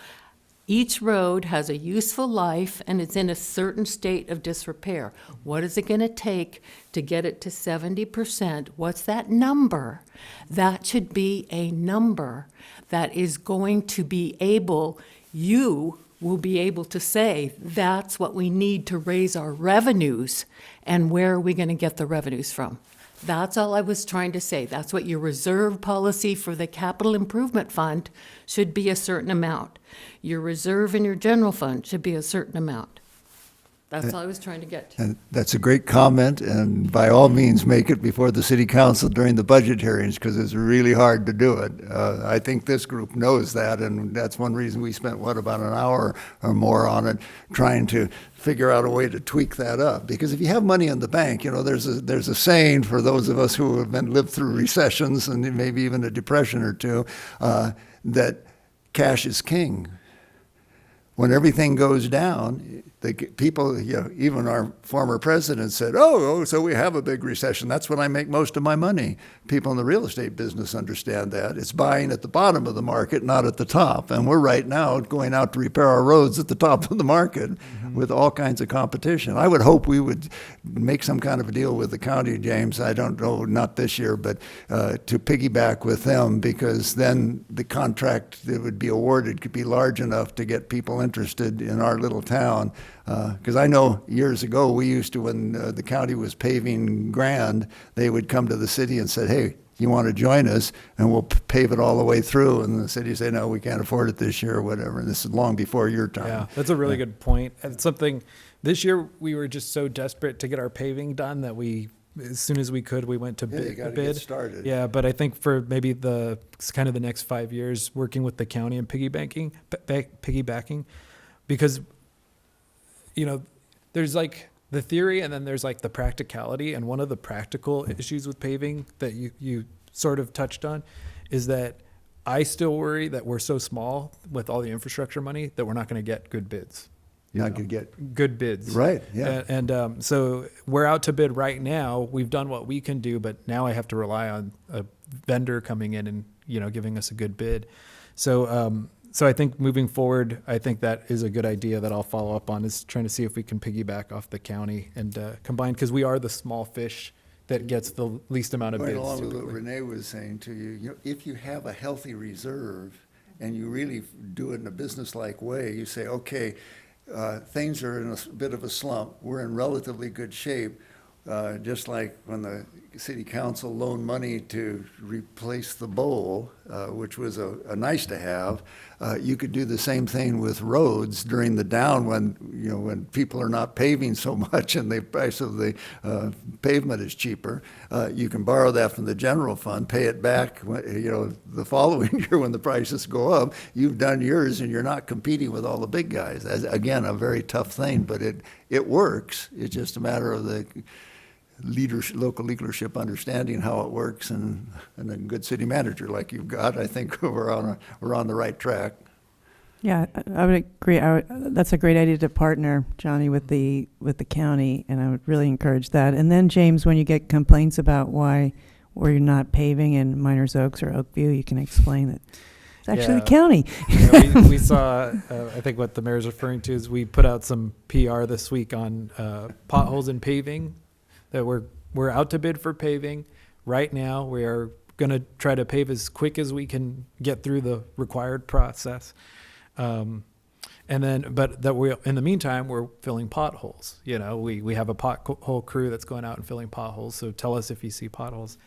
each road has a useful life and it's in a certain state of disrepair. What is it gonna take to get it to 70%? What's that number? That should be a number that is going to be able, you will be able to say, that's what we need to raise our revenues, and where are we gonna get the revenues from? That's all I was trying to say. That's what your reserve policy for the capital improvement fund should be, a certain amount. Your reserve in your general fund should be a certain amount. That's all I was trying to get to. And that's a great comment, and by all means, make it before the city council during the budget hearings, because it's really hard to do it. I think this group knows that, and that's one reason we spent, about an hour or more on it, trying to figure out a way to tweak that up. Because if you have money in the bank, there's a saying for those of us who have lived through recessions and maybe even a depression or two, that cash is king. When everything goes down, the people, even our former president said, oh, so we have a big recession. That's when I make most of my money. People in the real estate business understand that. It's buying at the bottom of the market, not at the top. And we're right now going out to repair our roads at the top of the market with all kinds of competition. I would hope we would make some kind of a deal with the county, James. I don't know, not this year, but to piggyback with them, because then the contract that would be awarded could be large enough to get people interested in our little town. Because I know years ago, we used to, when the county was paving Grand, they would come to the city and said, hey, you want to join us, and we'll pave it all the way through. And the city say, no, we can't afford it this year or whatever. And this is long before your time. Yeah, that's a really good point. It's something, this year, we were just so desperate to get our paving done that as soon as we could, we went to Yeah, you gotta bid. get started. Yeah, but I think for maybe the next 5 years, working with the county and piggybacking, because there's the theory and then there's the practicality. And one of the practical issues with paving that you sort of touched on is that I still worry that we're so small with all the infrastructure money that we're not going to get good bids. You're not going to get, Good bids. right, yeah. And so we're out to bid right now. We've done what we can do, but now I have to rely on a vendor coming in and, giving us a good bid. So I think moving forward, I think that is a good idea that I'll follow up on, is trying to see if we can piggyback off the county and combine, because we are the small fish that gets the least amount of Right bids. along with what typically. Renee was saying to you, if you have a healthy reserve and you really do it in a business-like way, you say, okay, things are in a bit of a slump. We're in relatively good shape. Just like when the city council loaned money to replace the bowl, which was a nice to have. You could do the same thing with roads during the down when people are not paving so much and the price of the pavement is cheaper. You can borrow that from the general fund, pay it back, the following year when the prices go up. You've done yours and you're not competing with all the big guys. Again, a very tough thing, but it works. It's just a matter of the local leadership understanding how it works, and a good city manager like you've got. I think we're on the right track. Yeah, I would agree. That's a great idea to partner, Johnny, with the county, and I would really encourage that. And then, James, when you get complaints about why we're not paving in Miners Oaks or Oakview, you can explain that it's actually the county. We saw, I think what the mayor's referring to is we put out some PR this week on potholes and paving, that we're out to bid for paving. Right now, we are going to try to pave as quick as we can get through the required process. But in the meantime, we're filling potholes. We have a pothole crew that's going out and filling potholes. So tell us if you see potholes.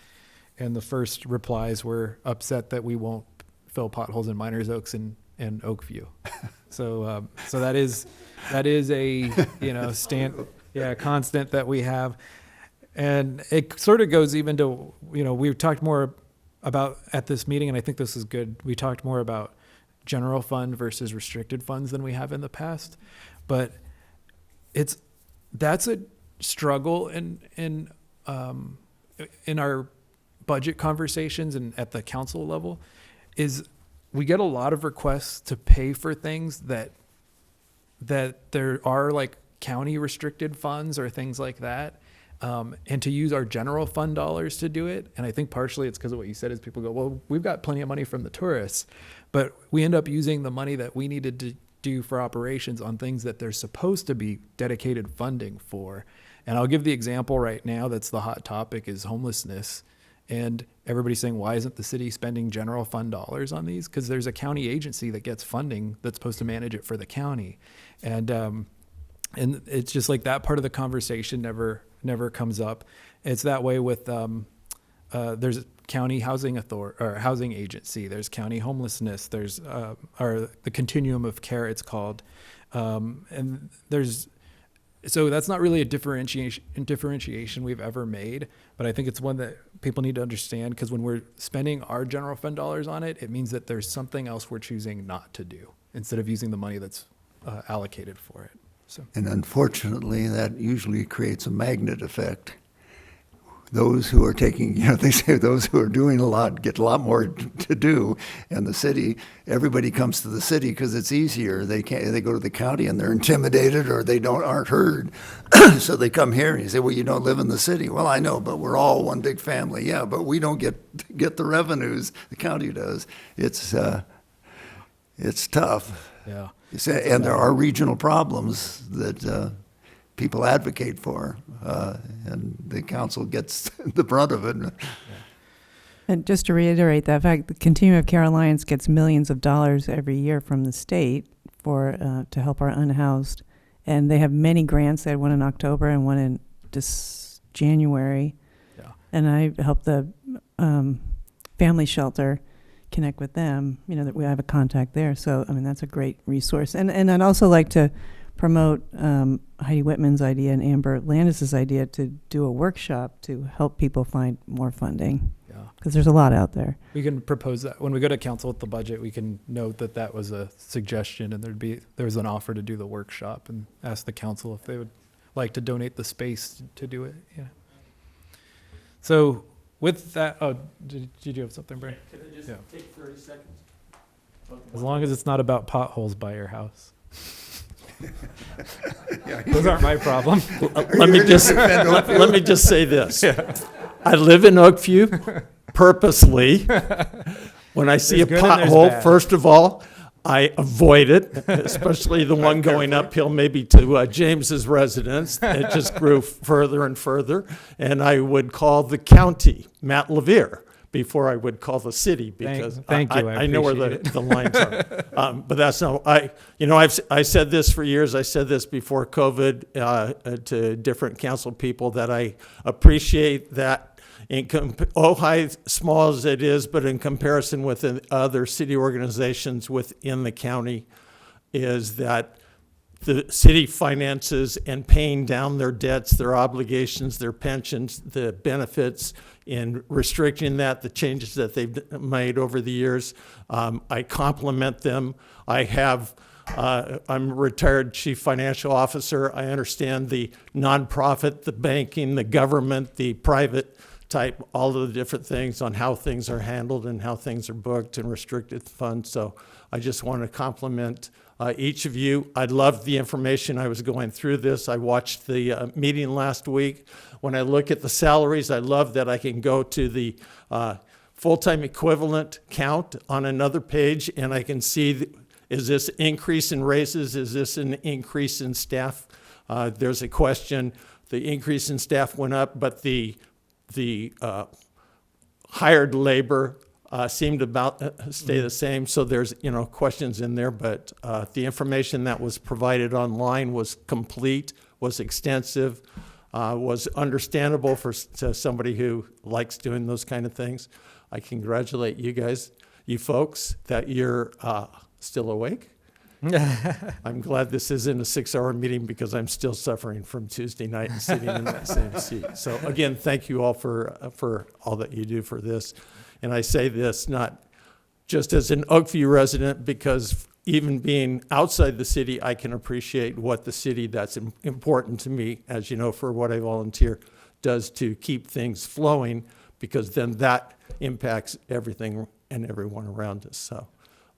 And the first replies were upset that we won't fill potholes in Miners Oaks and Oakview. So that is a constant that we have. And it sort of goes even to, we've talked more about at this meeting, and I think this is good. We talked more about general fund versus restricted funds than we have in the past. But that's a struggle in our budget conversations and at the council level, is we get a lot of requests to pay for things that there are like county restricted funds or things like that. And to use our general fund dollars to do it. And I think partially it's because of what you said is people go, well, we've got plenty of money from the tourists, but we end up using the money that we needed to do for operations on things that there's supposed to be dedicated funding for. And I'll give the example right now that's the hot topic is homelessness. And everybody's saying, why isn't the city spending general fund dollars on these? Because there's a county agency that gets funding that's supposed to manage it for the county. And it's just like that part of the conversation never comes up. It's that way with there's a county housing authority or housing agency. There's county homelessness. There's or the continuum of care it's called, and so that's not really a differentiation we've ever made. But I think it's one that people need to understand, because when we're spending our general fund dollars on it, it means that there's something else we're choosing not to do instead of using the money that's allocated for it. So. And unfortunately, that usually creates a magnet effect. Those who are taking, they say those who are doing a lot get a lot more to do. And the city, everybody comes to the city because it's easier. They go to the county and they're intimidated or they aren't heard. So they come here and you say, well, you don't live in the city. Well, I know, but we're all one big family. Yeah, but we don't get the revenues. The county does. It's tough. Yeah. And there are regional problems that people advocate for, and the council gets the brunt of it. And just to reiterate that fact, the Continuum of Care Alliance gets millions of dollars every year from the state to help our unhoused. And they have many grants. They had one in October and one in January. Yeah. And I helped the family shelter connect with them, that we have a contact there. So, that's a great resource. And I'd also like to promote Heidi Whitman's idea and Amber Landis's idea to do a workshop to help people find more funding. Yeah. Because there's a lot out there. We can propose that when we go to council with the budget. We can note that was a suggestion, and there's an offer to do the workshop, and ask the council if they would like to donate the space to do it. Yeah. So with that, did you have something, Brian? Can I just take 30 seconds? As long as it's not about potholes by your house. Yeah. Those aren't my problem. Let me just say this. I live in Oakview purposely. When I see There's a good and there's pothole, bad. first of all, I avoid it, especially the one going uphill maybe to James's residence. It just grew further and further. And I would call the county, Matt Levere, before I would call the city, because Thank you. I know where appreciate it. the lines are. But that's not, I said this for years. I said this before COVID to different council people, that I appreciate that Ojai, small as it is, but in comparison with the other city organizations within the county, is that the city finances and paying down their debts, their obligations, their pensions, the benefits, in restricting that, the changes that they've made over the years. I compliment them. I'm a retired chief financial officer. I understand the nonprofit, the banking, the government, the private type, all of the different things on how things are handled and how things are booked and restricted funds. So I just want to compliment each of you. I loved the information. I was going through this. I watched the meeting last week. When I look at the salaries, I love that I can go to the full-time equivalent count on another page, and I can see, is this increase in raises? Is this an increase in staff? There's a question. The increase in staff went up, but the hired labor seemed about stay the same. So there's, questions in there, but the information that was provided online was complete, was extensive, was understandable to somebody who likes doing those kind of things. I congratulate you guys, you folks, that you're still awake. I'm glad this isn't a 6-hour meeting because I'm still suffering from Tuesday night and sitting in that same seat. So again, thank you all for all that you do for this. And I say this not just as an Oakview resident, because even being outside the city, I can appreciate what the city that's important to me, as you know, for what I volunteer, does to keep things flowing, because then that impacts everything and everyone around us. So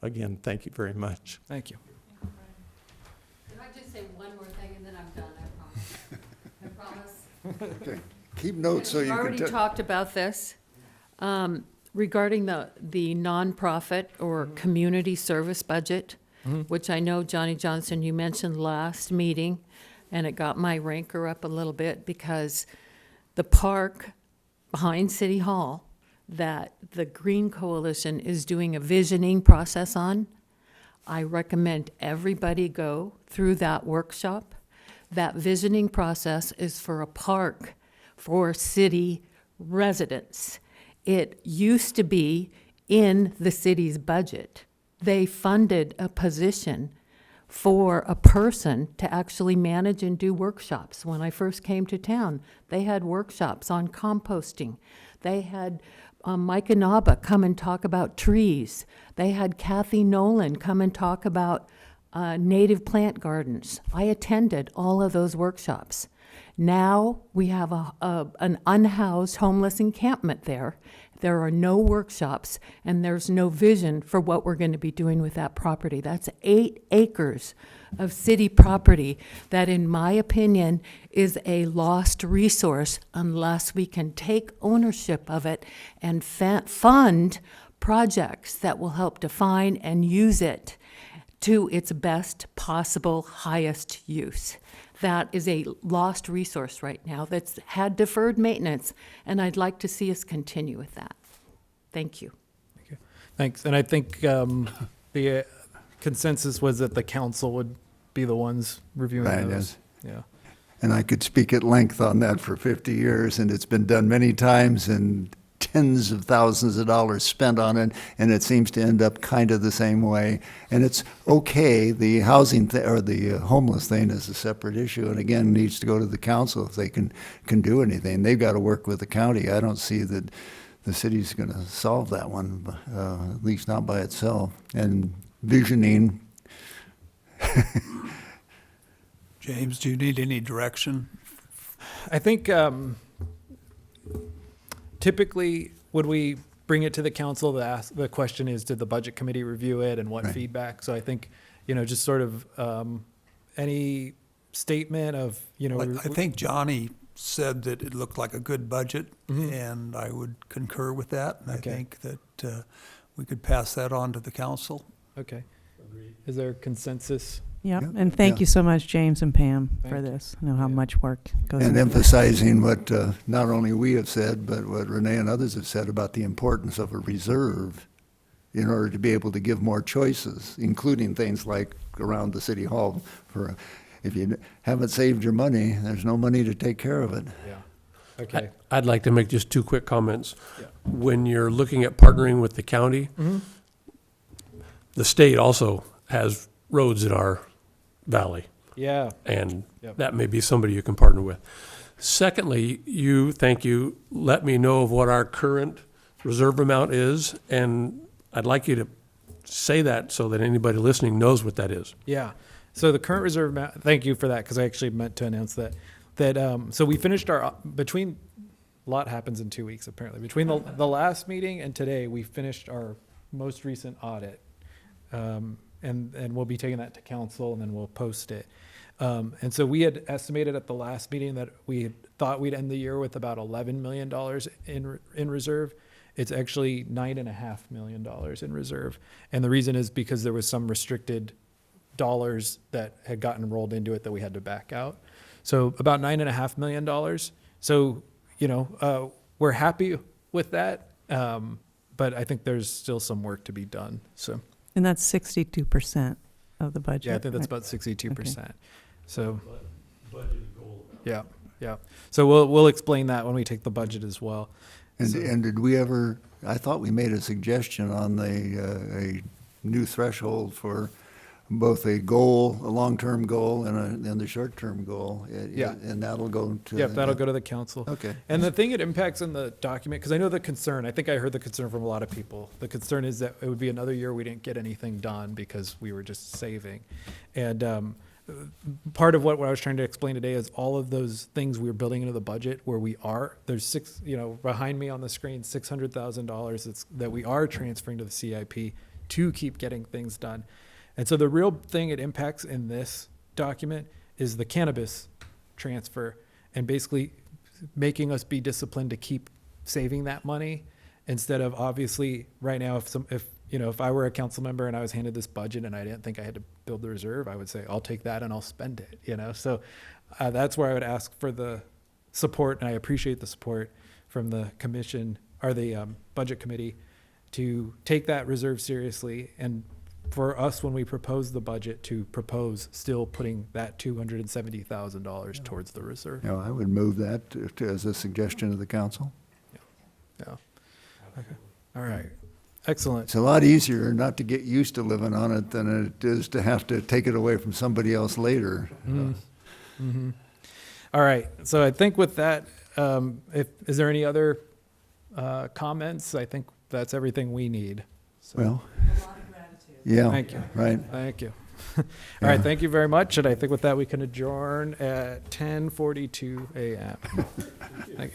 again, thank you very much. Thank you. Can I just say one more thing and then I'm done, I promise? I promise. Okay. Keep notes so you We can. already talked about this, regarding the nonprofit or community service budget, which I know, Johnny Johnson, you mentioned last meeting, and it got my rancor up a little bit because the park behind City Hall that the Green Coalition is doing a visioning process on, I recommend everybody go through that workshop. That visioning process is for a park for city residents. It used to be in the city's budget. They funded a position for a person to actually manage and do workshops. When I first came to town, they had workshops on composting. They had Mike Inaba come and talk about trees. They had Kathy Nolan come and talk about native plant gardens. I attended all of those workshops. Now we have an unhoused homeless encampment there. There are no workshops, and there's no vision for what we're going to be doing with that property. That's 8 acres of city property that, in my opinion, is a lost resource unless we can take ownership of it and fund projects that will help define and use it to its best possible, highest use. That is a lost resource right now that's had deferred maintenance, and I'd like to see us continue with that. Thank you. Thanks. And I think the consensus was that the council would be the ones reviewing Right, those. yes. Yeah. And I could speak at length on that for 50 years, and it's been done many times, and tens of thousands of dollars spent on it, and it seems to end up kind of the same way. And it's okay, the housing or the homeless thing is a separate issue, and again, needs to go to the council if they can do anything. They've got to work with the county. I don't see that the city's going to solve that one, at least not by itself. And visioning. James, do you need any direction? I think typically when we bring it to the council, the question is, did the budget committee review it and what Right. feedback? So I think, just sort of any statement of, I think Johnny said that it looked like a good budget, and I would concur with that. And I Okay. think that we could pass that on to the council. Okay. Is there consensus? Yep, Yep, and thank yeah. you so much, James and Pam, for Thank you. this. I know how Yeah. much work goes And into it. emphasizing what not only we have said, but what Renee and others have said about the importance of a reserve in order to be able to give more choices, including things like around the city hall. For if you haven't saved your money, there's no money to take care of it. Yeah. Okay. I'd like to make just two quick comments. Yeah. When you're looking at partnering with the county, the state also has roads in our valley, Yeah, and Yep. that may be somebody you can partner with. Secondly, thank you, let me know of what our current reserve amount is, and I'd like you to say that so that anybody listening knows what that is. yeah. So the current reserve amount, thank you for that, because I actually meant to announce that. So we finished a lot happens in 2 weeks, apparently. Between the last meeting and today, we finished our most recent audit. And we'll be taking that to council, and then we'll post it. And so we had estimated at the last meeting that we thought we'd end the year with about $11 million in reserve. It's actually $9.5 million in reserve. And the reason is because there was some restricted dollars that had gotten rolled into it that we had to back out. So about $9.5 million. So, we're happy with that. But I think there's still some work to be done. So, And that's 62% of the budget. yeah, I think that's right? about 62%. So, yeah, yeah. So we'll explain that when we take the budget as well. And did we ever, I thought we made a suggestion on a new threshold for both a goal, a long-term goal, and the short-term goal. Yeah. And that'll go to. Yeah, that'll go to the council. Okay. And the thing it impacts in the document, because I know the concern, I think I heard the concern from a lot of people. The concern is that it would be another year we didn't get anything done because we were just saving. And part of what I was trying to explain today is all of those things we're building into the budget where we are, there's behind me on the screen, $600,000 that we are transferring to the CIP to keep getting things done. And so the real thing it impacts in this document is the cannabis transfer and basically making us be disciplined to keep saving that money instead of obviously right now, if I were a council member and I was handed this budget and I didn't think I had to build the reserve, I would say, I'll take that and I'll spend it, So that's where I would ask for the support, and I appreciate the support from the commission or the budget committee to take that reserve seriously, and for us, when we propose the budget, to propose still putting that $270,000 towards the reserve. I would move that as a suggestion to the council. Yeah. Okay. All right. Excellent. It's a lot easier not to get used to living on it than it is to have to take it away from somebody else later. Mm-hmm. All right. So I think with that, is there any other comments? I think that's everything we need. So, Well, yeah, Thank you. right. Thank you. All right. Thank you very much. And I think with that, we can adjourn at 10:42 a.m. Thank you.